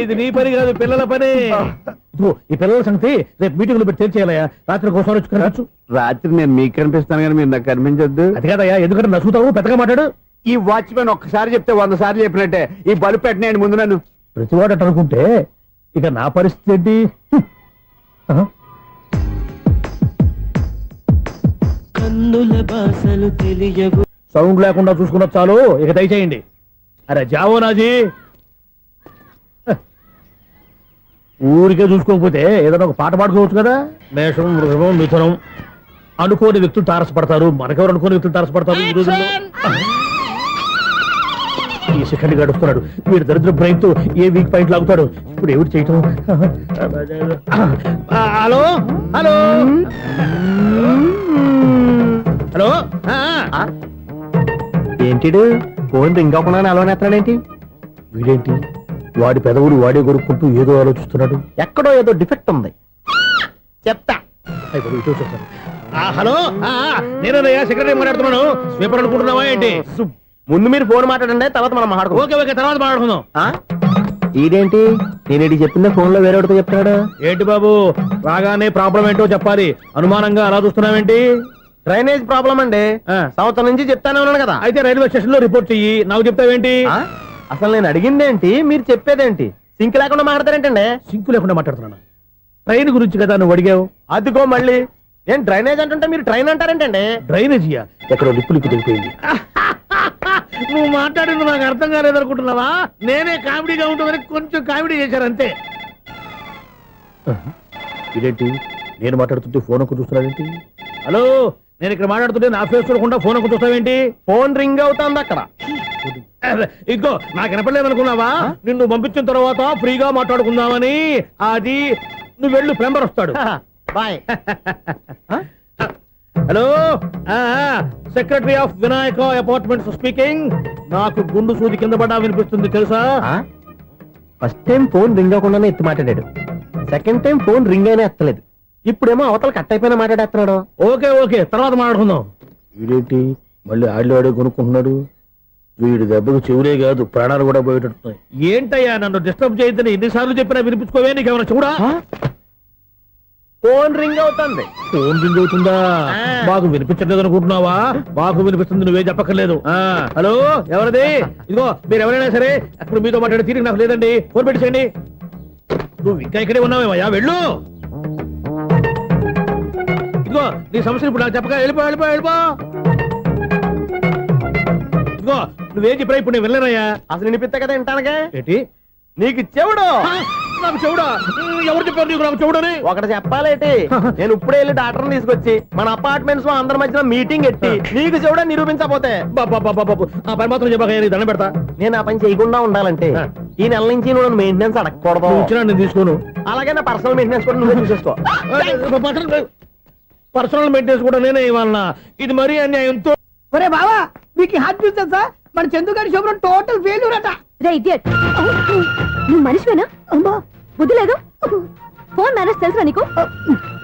ఇది నీ పని కాదు, పిల్లల పని. ఈ పిల్లల సంగతి రేపు మీటింగ్ లో పెట్టి తెలిసేయాలయ్యా. రాత్రి ఒకసారి వచ్చి కనవచ్చు. రాత్రి నేను మీకు కనిపిస్తాను కానీ మీరు నాకు కనిపించొద్దు. అది కాదయ్యా, ఎందుకంటే నచ్చుతావు, పెద్దగా మాట్లాడు. ఈ వాచ్మెన్ ఒక్కసారి చెప్తే 100 సార్లు చెప్పినట్టే. ఈ బల్బు పెట్టినాయండి ముందు నన్ను. ప్రతివాడు అనుకుంటే ఇక నా పరిస్థితి ఏంటి? కన్నుల భాషలు తెలియవు. సౌండ్ లేకుండా చూసుకున్న చాలు, ఇక దయచేయండి. అరే జావో నాజీ, ఊరికే చూసుకోకపోతే ఏదైనా ఒక పాట పాడుకోవచ్చు కదా. మేషం, వృషభం, మిథునం అనుకోని వ్యక్తులు తారసపడతారు. మనకెవరు అనుకోని వ్యక్తులు తారసపడతారు ఈ రోజుల్లో. ఈ సెకండ్ గడుస్తున్నాడు వీడు దరిద్ర బ్రెయిన్ తో ఏ వీక్ పాయింట్ లాగుతాడు. ఇప్పుడు ఏమిటి చేయటం? Hello hello hello. ఏంటిడు ఫోన్ రింగ్ అవ్వకుండా అలవనేస్తాడేంటి? వీడేంటి వాడి పెదవులు వాడే కొరుక్కుంటూ ఏదో ఆలోచిస్తున్నాడు. ఎక్కడో ఏదో డిఫెక్ట్ ఉంది. చెప్తా. హలో నేనయ్యా సెక్రటరీ మాట్లాడుతున్నాను. స్వీపర్ అనుకుంటున్నావా ఏంటి? ముందు మీరు ఫోన్ మాట్లాడండి, తర్వాత మనం మాట్లాడుకో. ఓకే ఓకే, తర్వాత మాట్లాడుకుందాం. ఇదేంటి నేను చెప్పిందే ఫోన్ లో వేరే ఒకటి చెప్తాడు. ఏంటి బాబు, రాగానే ప్రాబ్లం ఏంటో చెప్పాలి. అనుమానంగా అలా చూస్తున్నావేంటి? డ్రైనేజ్ ప్రాబ్లం అండి. సంవత్సరం నుంచి చెప్తానే ఉన్నాను కదా. అయితే రైల్వే స్టేషన్ లో రిపోర్ట్ చెయ్యి, నాకు చెప్తావేంటి? అసలు నేను అడిగిందేంటి, మీరు చెప్పేదేంటి? సింక్ లేకుండా మాట్లాడతారేంటండి? సింకు లేకుండా మాట్లాడుతున్నాను. ట్రైన్ గురించి కదా నువ్వు అడిగావు. అదిగో మళ్ళీ ఏం డ్రైనేజ్ అంటుంటే మీరు ట్రైన్ అంటారేంటండి? డ్రైనేజీయా? ఎక్కడ లిప్పు దిగిపోయింది. నువ్వు మాట్లాడింది నాకు అర్థం కాలేదనుకుంటున్నావా? నేనే కామెడీగా ఉంటుందని కొంచెం కామెడీ చేశారు అంతే. ఇదేంటి నేను మాట్లాడుతుంటే ఫోన్ ఒక్క చూస్తున్నావేంటి? హలో, నేను ఇక్కడ మాట్లాడుతుంటే నా ఫేస్ చూడకుండా ఫోన్ ఒక్క చూస్తావేంటి? ఫోన్ రింగ్ అవుతుంది అక్కడ. ఇదిగో నాకు వినపడలేదు అనుకున్నావా? నిన్ను పంపించిన తర్వాత ఫ్రీగా మాట్లాడుకుందామని. అది నువ్వు వెళ్ళు, ప్లంబర్ వస్తాడు. Bye. Hello, secretary of Vinayaka apartments speaking. నాకు గుండు సూది కింద పడ్డా వినిపిస్తుంది తెలుసా? ఫస్ట్ టైం ఫోన్ రింగ్ అవ్వకుండానే ఎత్తి మాట్లాడాడు. సెకండ్ టైం ఫోన్ రింగ్ అయినా ఎత్తలేదు. ఇప్పుడేమో అవతల కట్ అయిపోయినా మాట్లాడేస్తున్నాడు. ఓకే ఓకే, తర్వాత మాట్లాడుకుందాం. వీడేంటి మళ్ళీ ఆడే కొనుక్కుంటున్నాడు? వీడి దెబ్బకు చెవులే కాదు, ప్రాణాలు కూడా పోయేటట్టున్నాయి. ఏంటయ్యా నన్ను డిస్టర్బ్ చేయొద్దని ఎన్నిసార్లు చెప్పినా వినిపించుకోవే? నీకేమైనా చూడా? ఫోన్ రింగ్ అవుతుంది. ఫోన్ రింగ్ అవుతుందా? మాకు వినిపించలేదు అనుకుంటున్నావా? మాకు వినిపిస్తుంది, నువ్వే చెప్పక్కర్లేదు. హలో, ఎవరిది? ఇదిగో మీరు ఎవరైనా సరే అప్పుడు మీతో మాట్లాడే తీరిక నాకు లేదండి. ఫోన్ పెట్టేసేయండి. నువ్వు ఇంకా ఇక్కడే ఉన్నావేమయ్యా, వెళ్ళు. ఇదిగో నీ సమస్యలు ఇప్పుడు నాకు చెప్పక వెళ్ళిపో వెళ్ళిపో వెళ్ళిపో. ఇదిగో నువ్వేం చెప్పరా ఇప్పుడు నేను వెళ్ళానయ్యా. అసలు వినిపిస్తా కదా వింటానుగా. ఏంటి నీకు చెవుడు? నాకు చెవుడా? ఎవరు చెప్పారు నీకు నాకు చెవుడని? ఒకటి చెప్పాలేటి. నేను ఇప్పుడే వెళ్ళి డాక్టర్ని తీసుకొచ్చి మన అపార్ట్మెంట్స్ లో అందరి మధ్యన మీటింగ్ ఎట్టి నీకు చెవుడా నిరూపించకపోతే ఆ పని మాత్రం చెప్పక దండం పెడతా. నేను ఆ పని చేయకుండా ఉండాలంటే ఈ నెల నుంచి నువ్వు మెయింటెనెన్స్ అడగకూడదు. నేను తీసుకోను. అలాగే నా పర్సనల్ మెయింటెనెన్స్ కూడా నువ్వే చూసేసుకో. పర్సనల్ మెయింటెనెన్స్ కూడా నేనే ఇవ్వాలన్నా? ఇది మరీ అన్యాయంతో. ఒరే బావా, మీకు హార్ట్ చూస్తా సార్, మన చందుగారి శుభ్రం టోటల్ ఫెయిల్యూర్ అట. నువ్వు మనిషివేనా? అమ్మా బుద్ధి లేదు. ఫోన్ మేనేజ్ తెలుసా నీకు?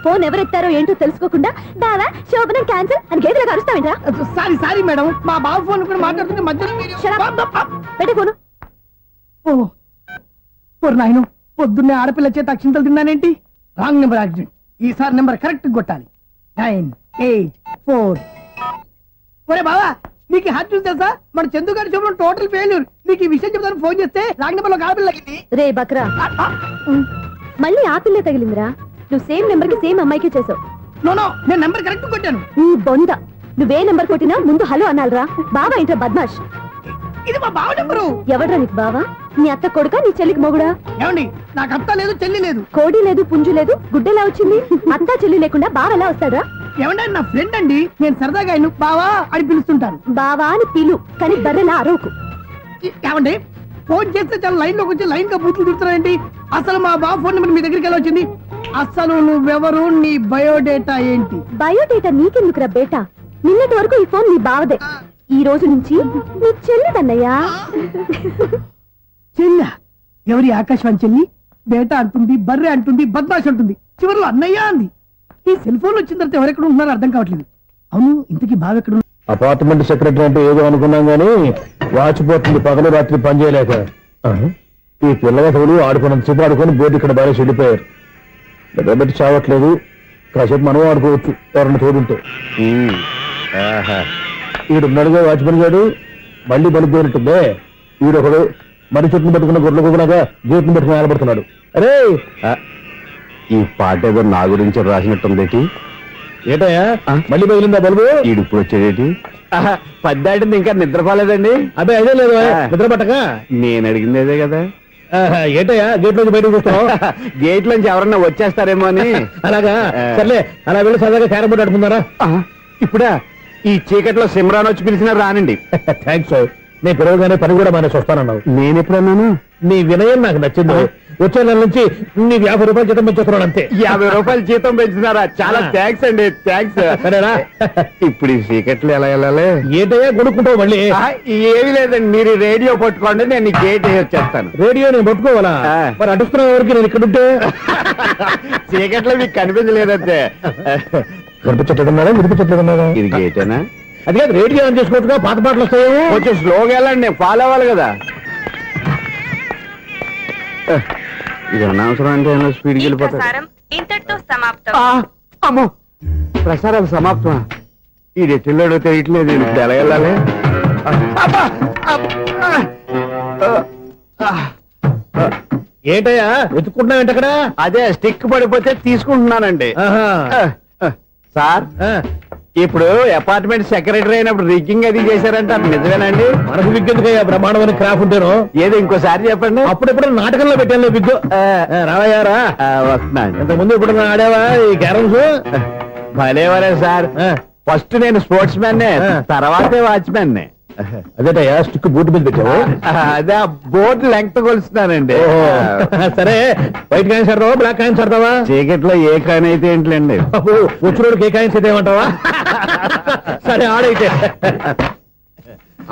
ఫోన్ ఎవరెత్తారో ఏంటో తెలుసుకోకుండా బావా శోభనం క్యాన్సిల్ అని గేదెలకు అరుస్తావేంట్రా? సారీ సారీ మేడం, మా బావ ఫోన్ కూడా మాట్లాడుతుంటే మధ్యలో పెట్టే ఫోను. నాయను పొద్దున్నే ఆడపిల్ల చేత అక్షింతలు తిన్నానేంటి? Wrong number accident. ఈసారి నెంబర్ కరెక్ట్ కొట్టాలి. 984. ఒరే బావా, నీకు హార్ట్ చూసి తెలుసా? మన చందు గారి శుభ్రం టోటల్ ఫెయిల్యూర్. నీకు ఈ విషయం చెప్తాను ఫోన్ చేస్తే రాంగ్ నెంబర్ లో ఆడపిల్ల రే బక్రా, మళ్ళీ ఆ పిల్లే తగిలిందిరా. నువ్వు సేమ్ నెంబర్ కి సేమ్ అమ్మాయికి చేసావు. నో నేను నెంబర్ కరెక్ట్ కొట్టాను. ఈ బొంద నువ్వే నెంబర్ కొట్టినా ముందు హలో అనాలరా. బావా ఏంట్రా బద్మాష్? ఇది మా బావ నెంబరు. ఎవడ్రా నీకు బావా? నీ అత్త కొడుక, నీ చెల్లికి మొగుడా? ఏమండి, నాకు అత్త లేదు చెల్లి లేదు. కోడి లేదు పుంజు లేదు, గుడ్డెలా వచ్చింది? అత్త చెల్లి లేకుండా బావ ఎలా వస్తాడా? ఏమండి, నా ఫ్రెండ్ అండి, నేను సరదాగా ఆయన బావా అని పిలుస్తుంటాను. బావా అని పిలు, కానీ బర్రెలా అరవకు. ఏమండి, ఫోన్ చేస్తే చాలా లైన్ లోకి వచ్చి లైన్ గా బూతులు తిడుతున్నాయండి. అసలు మా బావ ఫోన్ నెంబర్ మీ దగ్గరికి ఎలా వచ్చింది? అసలు నువ్వెవరు, నీ బయోడేటా ఏంటి? బయోడేటా నీకెందుకురా బేటా? నిన్నటి వరకు ఈ ఫోన్ నీ బావదే, ఈ రోజు నుంచి నీ చెల్లిదన్నయ్యా. చెల్ల ఎవరి? ఆకాశవాణి చెల్లి. బేటా అంటుంది, బర్రె అంటుంది, బద్మాష్ అంటుంది, చివరిలో అన్నయ్య అంది. ఈ సెల్ ఫోన్ వచ్చిన తర్వాత ఎవరెక్కడ ఉంటున్నారో అర్థం కావట్లేదు. అవును, ఇంతకీ బావ ఎక్కడ? అపార్ట్మెంట్ సెక్రటరీ అంటే ఏదో అనుకున్నాం గానీ వాచిపోతుంది పగలు రాత్రి పని చేయలేక. ఈ పిల్లగతులు ఆడుకున్నంత సేపు ఆడుకొని బోర్డు ఇక్కడ బాగా చెడిపోయారు. నిద్రబెట్టి చావట్లేదు. కాసేపు మనం ఆడుకోవచ్చు ఎవరన్నా తోడుంటే. ఈడున్నాడుగా వాచ్మెన్ గారు, మళ్ళీ బలిపోయినట్టుందే. ఈడొకడు మరి చెట్టును పట్టుకున్న గొడ్ల కుక్కలాగా గేట్ను పట్టుకుని నిలబడుతున్నాడు. అరే, ఈ పాట ఏదో నా గురించి రాసినట్టుంది. ఏటయ్యా మళ్ళీ బదిలిందా బల్బు? ఇప్పుడు వచ్చేది 10 దాటింది, ఇంకా నిద్రపోలేదండి. అదే అదే లేదు నిద్ర పట్టక. నేను అడిగింది అదే కదా. ఏటయ్యా గేట్ నుంచి బయటకు చూస్తావు? గేట్ లోంచి ఎవరన్నా వచ్చేస్తారేమో అని. అలాగా, సర్లే అలా వెళ్ళి సరదాగా క్యారం బోర్డు ఆడుకున్నారా? ఇప్పుడా? ఈ చీకట్లో సిమ్రాన్ వచ్చి పిలిచినా రానండి. థ్యాంక్స్. నేను పిలవగానే పని కూడా మానేసి వస్తానన్నావు. నేను ఎప్పుడన్నాను? నీ వినయం నాకు నచ్చింది. వచ్చే నెల నుంచి నీకు 50 రూపాయలు జీతం పెంచుతున్నాను అంతే. 50 రూపాయలు జీతం పెంచుతున్నారా? చాలా థ్యాంక్స్ అండి, థ్యాంక్స్. సరేనా? ఇప్పుడు ఈ సీక్రెట్లు ఎలా వెళ్ళాలి? ఏంటయ్యా కొనుక్కుంటావు మళ్ళీ? ఏమీ లేదండి, మీరు రేడియో పట్టుకోండి, నేను గేట్ వచ్చేస్తాను. రేడియో నేను పట్టుకోవాలా? మరి అడుస్తున్న వరకు నేను ఇక్కడ ఉంటే చీకట్లో మీకు కనిపించలేదంటే. కనిపించట్లేదన్నారా? వినిపించట్లేదన్నారా? ఇది గేటేనా? అది కాదు, రేడియో ఆన్ చేసుకోవచ్చుగా, పాత పాటలు వస్తాయేమో. కొంచెం స్లోగా వెళ్ళండి, నేను ఫాలో అవ్వాలి కదా. ఇది అనవసరం అంటే స్పీడ్కి వెళ్ళిపోతాడు. ఇంతటితో సమాప్తం. అమ్మో, ప్రసారాలు సమాప్తమా? ఈ రెట్టిల్లోడో తెలియట్లేదు, ఇప్పుడు ఎలా వెళ్ళాలి? ఏంటయ్యా వెతుక్కుంటున్నావు ఏంటి అక్కడ? అదే స్టిక్ పడిపోతే తీసుకుంటున్నానండి. సార్, ఇప్పుడు అపార్ట్మెంట్ సెక్రటరీ అయినప్పుడు రిగ్గింగ్ అది చేశారంటే అది నిజమేనండి? మనకు విగ్గెందుకయ్యా, బ్రహ్మాండమైన క్రాఫ్ ఉంటాను. ఏదో ఇంకోసారి చెప్పండి. అప్పుడెప్పుడు నాటకంలో పెట్టాను విగ్గు. రావయ్యారా? వస్తున్నాను. ఇంతకుముందు ఇప్పుడు ఆడావా ఈ క్యారమ్స్? భలేవరే సార్, ఫస్ట్ నేను స్పోర్ట్స్ మ్యాన్, తర్వాతే వాచ్మెన్. అదేటయ్యా స్టిక్ బూట్ మీద పెట్టావు? అదే బోర్డు లెంగ్త్ కొలుస్తున్నానండి. సరే, వైట్ కాయిన్స్ ఆడతావా, బ్లాక్ కాయిన్స్ ఆడతావా? చీకట్లో ఏ కాయిన్ అయితే ఏంటండి, వచ్చినోడికి ఏ కాయిన్స్ అయితే ఏమంటావా? సరే ఆడైతే.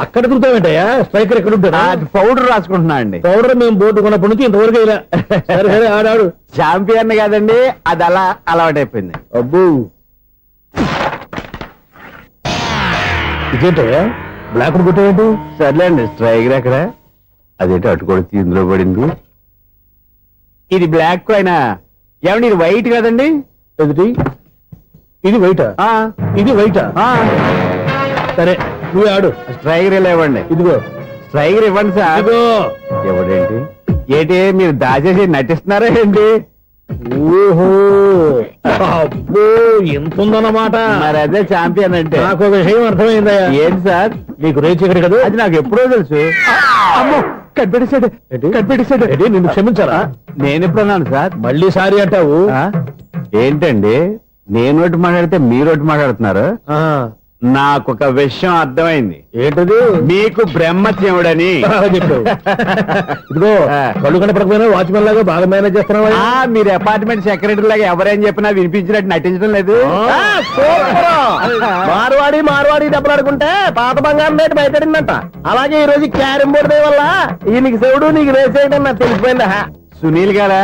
అక్కడ తిరుగుతావేంటయ్యా? స్ట్రైకర్ ఎక్కడ ఉంటాడా? పౌడర్ రాసుకుంటున్నా అండి. పౌడర్ మేము బోర్డు కొన్నప్పటి నుంచి ఇంతవరకు ఇలా. సరే సరే ఆడాడు. చాంపియన్ కాదండి, అది అలా అలవాటైపోయింది. అబ్బు, ఇదేంటయ్యా బ్లాక్ కొట్టేంటి? సర్లేండి, స్ట్రైకర్ ఎక్కడ? అదేంటి అటుకొడితే ఇందులో పడింది. ఇది బ్లాక్ కాయిన్. ఏమండి ఇది వైట్ కదండి? ఎదుటి ఇది వైటా? ఇది వైటా? సరే నువ్వు ఆడు. స్ట్రైకర్ ఇలా ఇవ్వండి. ఇదిగో స్ట్రైకర్ ఇవ్వండి సార్. ఇదిగో. ఎవడేంటి ఏంటి మీరు దాచేసి నటిస్తున్నారా ఏంటి? ఓహో, అబ్బో ఎంత ఉందన్నమాట. మరి అదే ఛాంపియన్ అంటే. నాకు ఒక విషయం అర్థమైందయ్యా. ఏంటి సార్? నీకు రేచి ఇక్కడ కదా? అది నాకు ఎప్పుడో తెలుసు. అమ్మో, కనిపెట్టేశాడు, కనిపెట్టేశాడు. నిన్ను క్షమించారా? నేను ఎప్పుడన్నాను సార్? మళ్ళీ సారీ అంటావు? ఏంటండి, నేను ఒకటి మాట్లాడితే మీరు ఒకటి మాట్లాడుతున్నారు. నాకు ఒక విషయం అర్థమైంది. ఏంటది? మీకు బ్రహ్మత్యముడని చెప్పావు. ఇదిగో కళ్ళు కనపడకపోయినా వాచ్మెన్ లాగా బాగా మేనేజ్ చేస్తున్నావా? మీరు అపార్ట్మెంట్ సెక్రటరీ లాగా ఎవరేం చెప్పినా వినిపించినట్టు నటించడం లేదు. మార్వాడి దెబ్బలాడుకుంటే పాత బంగారం రేటు బయటడిందంట. అలాగే ఈ రోజు క్యారం బోర్డు దే వల్ల ఈయనకి శివుడు నీకు రేసేయడం నాకు తెలిసిపోయిందా? సునీల్ గారా,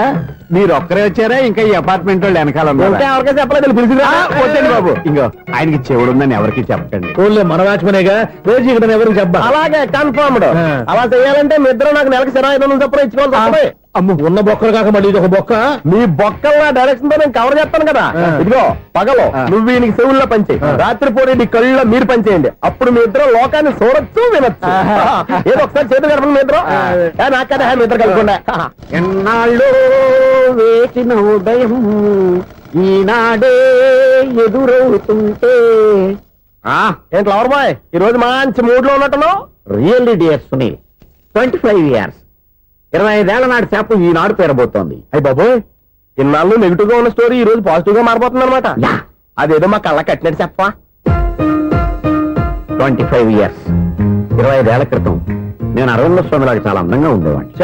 మీరు ఒక్కరే వచ్చారా? ఇంకా ఈ అపార్ట్మెంట్ వాళ్ళు వెనకాల ఎవరికైనా చెప్పలేదు, పిలిచిరా. వద్దండి బాబు, ఇంకో ఆయనకి చెవుడుందని ఎవరికి చెప్పకండి. ఓన్లీ మన వాచ్మనేగా, రోజు ఇక్కడ ఎవరికి చెప్పా. అలాగే కన్ఫర్మ్డ్. అలా చేయాలంటే మీ ఇద్దరు నాకు నెలకు 500 చొప్పున ఇచ్చుకోవాలి. అమ్మ, ఉన్న బొక్కలు కాక మళ్ళీ ఇది ఒక బొక్క. మీ బొక్కల డైరెక్షన్ తో నేను కవర్ చేస్తాను కదా. ఇదిగో పగలో నువ్వు ఈయనకి చెవుల్లో పంచే, రాత్రిపూట నీ కళ్ళలో మీరు పనిచేయండి. అప్పుడు మీ ఇద్దరు లోకాన్ని చూడొచ్చు, వినొచ్చు. ఏదో ఒకసారి చేతులు కలపండి మీ ఇద్దరు. నాకు కదా మీ ఇద్దరు కలపకుండా. ఎన్నాళ్ళు వేసిన ఉదయం ఈనాడే ఎదురవుతుంటే. ఏంటి లవర్ బాయ్, ఈ రోజు మంచి మూడ్ లో ఉన్నట్టున్నావు? రియల్లీ డియర్ సునీల్, 25 years 25 ఏళ్ల నాటి చేప ఈనాడు పేరబోతోంది. అయ్యి బాబోయ్, ఇన్నాళ్ళు నెగిటివ్ గా ఉన్న స్టోరీ ఈ రోజు పాజిటివ్ గా మారిపోతుంది అనమాట. అదేదో మా కళ్ళ కట్టినట్టు చెప్పా. 25 years 25 ఏళ్ల క్రితం నేను అరవింద స్వామి లాగా చాలా అందంగా ఉండేవాడిని.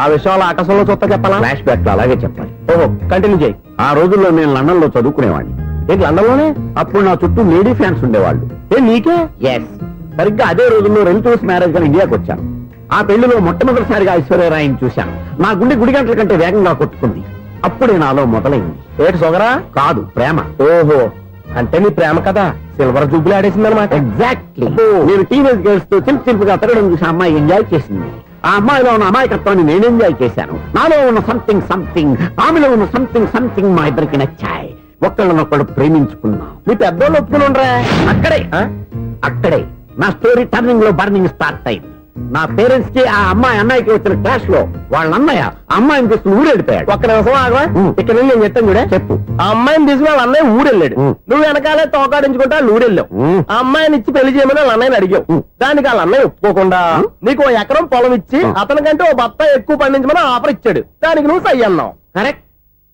ఆ విషయాలు ఆకాశంలో చూస్తా చెప్పాలా? ఫ్లాష్ బ్యాక్ లో అలాగే చెప్పాలి. ఓహో, కంటిన్యూ చేయి. ఆ రోజుల్లో నేను లండన్ లో చదువుకునేవాడిని. ఏంటి లండన్ లోనే? అప్పుడు నా చుట్టూ లేడీ ఫ్యాన్స్ ఉండేవాళ్ళు. నీకే? ఎస్. సరిగ్గా అదే రోజుల్లో రిలేటివ్స్ మ్యారేజ్ గా ఇండియాకి వచ్చాను. ఆ పెళ్లిలో మొట్టమొదటిసారిగా ఐశ్వర్యరాయని చూశాను. నా గుండె గుడి గంటల కంటే వేగంగా కొట్టుకుంది. అప్పుడే నాలో మొదలైంది. ఏటి సొగరా? కాదు, ప్రేమ. ఓహో, అంటే నీ ప్రేమ కదా సిల్వర్ జూబ్లీ ఆడేసింది అనమాట. ఎగ్జాక్ట్లీ. నేను టీనేజ్ గర్ల్స్ తో చిలుపుగా తిరగడం చూసి అమ్మాయి ఎంజాయ్ చేసింది. ఆ అమ్మాయిలో ఉన్న అమాయకత్వాన్ని నేను ఎంజాయ్ చేశాను. నాలో ఉన్న సంథింగ్ ఆమెలో ఉన్న సంథింగ్ మా ఇద్దరికి నచ్చాయి. ఒక్కళ్ళనొక్కడు ప్రేమించుకున్నాం. మీ పెద్దోళ్ళు ఒప్పుకుని ఉండరా? అక్కడే నా స్టోరీ టర్నింగ్ లో బర్నింగ్ స్టార్ట్ అయింది. నా పేరెంట్స్ కి ఆ అమ్మాయి అన్నయ్యకి వచ్చిన క్లాష్ లో వాళ్ళ అన్నయ్య అమ్మాయిని తీసుకుని ఊరెళ్ళిపోయాడు. ఒక్క నిమిషం ఆగవా, ఇక్కడ నేను చెప్తాను కూడా చెప్పు. ఆ అమ్మాయిని తీసుకుని వాళ్ళ అన్నయ్య ఊరెళ్ళాడు. నువ్వు వెనకాలే తోకాడించుకుంటా ఊరెళ్ళావు. ఆ అమ్మాయిని ఇచ్చి పెళ్లి చేయమని వాళ్ళ అన్నయ్యని అడిగావు. దానికి వాళ్ళ అన్నయ్య ఒప్పుకోకుండా నీకు 1 ఎకరం పొలం ఇచ్చి అతనికంటే 1 బత్త ఎక్కువ పండించమని ఆఫర్ ఇచ్చాడు. దానికి నువ్వు సై అన్నావు. కరెక్ట్,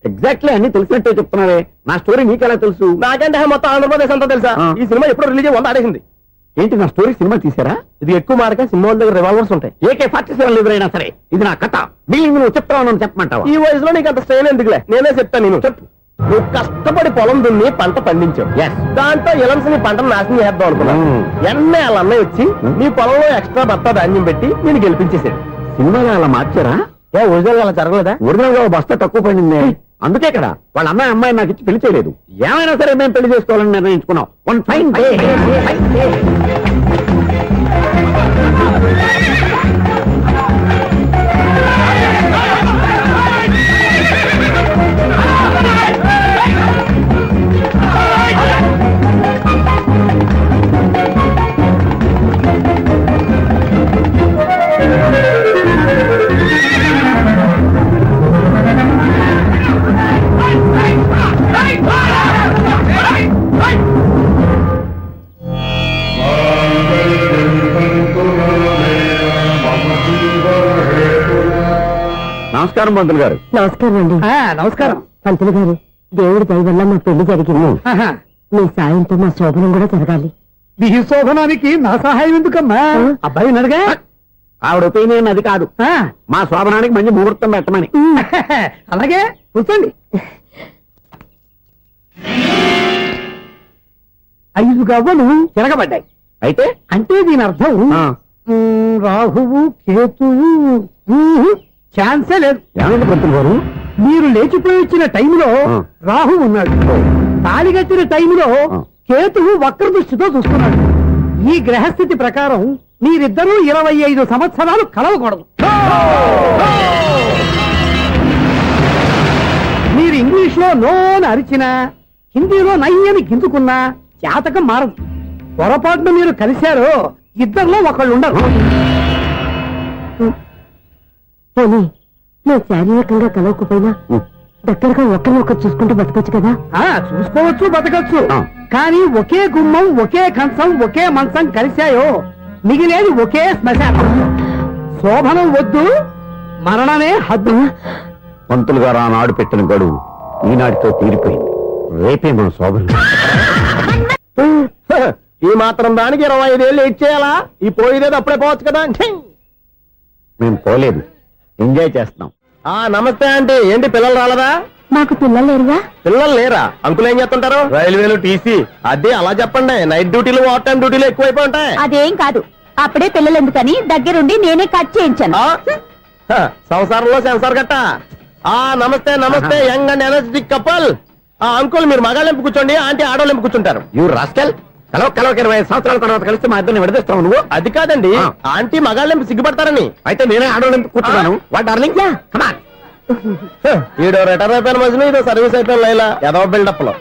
ఎగ్జాక్ట్లీ అన్ని తెలిసినట్టే చెప్తున్నావే. నా స్టోరీ నీకెలా తెలుసు? నాకంటే మొత్తం ఆంధ్రప్రదేశ్ అంతా తెలుసా? ఈ సినిమా ఎప్పుడు రిలీజ్ 100 ఆడేసింది. ఏంటి నా స్టోరీ సినిమా తీసారా? ఇది ఎక్కువ మారక సినిమా వాళ్ళ దగ్గర రివాల్వర్స్ ఉంటాయి. AK-47 ఎదురైనా సరే ఇది నా కథ. మిగిలిన నువ్వు చెప్తావు చెప్పమంటావా? ఈ వయసులో నీకు అంత స్ట్రెయిన్ ఎందుకులే, నేనే చెప్తాను. నేను చెప్పు. నువ్వు కష్టపడి పొలం దున్ని పంట పండించావు. దాంతో ఎలన్స్ నీ పంటను నాశనం చేద్దాం అనుకున్నావు. ఎన్నే వాళ్ళ అన్నయ్య వచ్చి నీ పొలంలో ఎక్స్ట్రా బత్తా ధాన్యం పెట్టి నేను గెలిపించేసాడు. సినిమాలో అలా మార్చారా? ఒరిజినల్ అలా జరగలేదా? ఒరిజినల్ గా బస్తా తక్కువ పడింది. అందుకే కదా వాళ్ళ అమ్మాయి నాకు ఇచ్చి పెళ్లి చేయలేదు. ఏమైనా సరే మేము పెళ్లి చేసుకోవాలని నిర్ణయించుకున్నాం. One fine day. నమస్కారం పంతులు గారు. నమస్కారం అండి. నమస్కారం. పంతులు గారు, దేవుడి దయ వల్ల మా పెళ్లి జరిగింది. మీ సాయంతో మా శోభనం కూడా జరగాలి. మీ శోభనానికి నా సహాయం ఎందుకమ్మా? అబ్బాయి అడగా. ఆవిడ ఒపీనియన్ అది కాదు. మా శోభనానికి మంచి ముహూర్తం పెట్టమని. అలాగే కూర్చోండి. 5 గవ్వలు తిరగబడ్డాయి. అయితే అంటే దీని అర్థం రాహువు కేతువు ఛాన్సే లేదు. ఏమైంది పంతులు గారు? మీరు లేచిపోయి వచ్చిన టైంలో రాహు ఉన్నాడు. తాళి కట్టిన టైంలో కేతువు వక్ర దృష్టితో చూస్తున్నాడు. ఈ గ్రహస్థితి ప్రకారం మీరిద్దరూ 25 సంవత్సరాలు కలవకూడదు. మీరు ఇంగ్లీష్ లో నోని అరిచినా, హిందీలో నయ్యని గింజుకున్నా జాతకం మారదు. పొరపాటున మీరు కలిశారో ఇద్దరిలో ఒకళ్ళు ఉండరు. పోనీ మేము శారీరకంగా కలవకపోయినా దగ్గరగా ఒకరినొకరు చూసుకుంటూ బతకొచ్చు కదా? చూసుకోవచ్చు, బతకచ్చు. కానీ ఒకే గుమ్మం, ఒకే కంచం, ఒకే మంచం కలిశాయో మిగిలేది ఒకే శ్మశానం. శోభనం వద్దు, మరణమే హద్దు. పంతులు గారు ఆనాడు పెట్టిన గడువు ఈనాటితో తీరిపోయింది. రేపే మన శోభనం. ఈ మాత్రం దానికి 25 ఏళ్ళు ఇచ్చేయాలా? ఈ పోయేదేదో అప్పుడే పోవచ్చు కదా. మేము పోలేదు, ఎంజాయ్ చేస్తున్నాం. నమస్తే ఆంటీ. ఏంటి పిల్లలు రాలదా? మాకు పిల్లలు లేరుగా. పిల్లలు లేరా? అంకులు ఏం చేస్తుంటారు? రైల్వేలు, టీసీ. అదే అలా చెప్పండి. నైట్ డ్యూటీలు, ఓవర్ టైం డ్యూటీలు ఎక్కువైపోయి ఉంటాయి. అదేం కాదు, అప్పుడే పిల్లలు ఎందుకని దగ్గరుండి నేనే కట్ చేయించాను. సంసారంలో సెన్సార్ గట్ట. నమస్తే నమస్తే, young and energetic couple. Uncle మీరు మగాళ్ళెంపు కూర్చోండి, ఆంటీ ఆడోళ్ళెంపు కూర్చుంటారు. You rascal. కలవ 25 సంవత్సరాల తర్వాత కలిస్తే మా ఇద్దరిని విడదీస్తావు నువ్వు? అది కాదండి, ఆంటీ మగాళ్ళెంపు సిగ్గుపడతారని. అయితే నేనే ఆడోళ్ళెంపు కూర్చున్నాను. What darling, come on. ఈడో రిటైర్ అయిపోయిన మధ్యన ఇదో సర్వీస్ అయిపోయిన లైలా ఎదవ బిల్డప్ లో.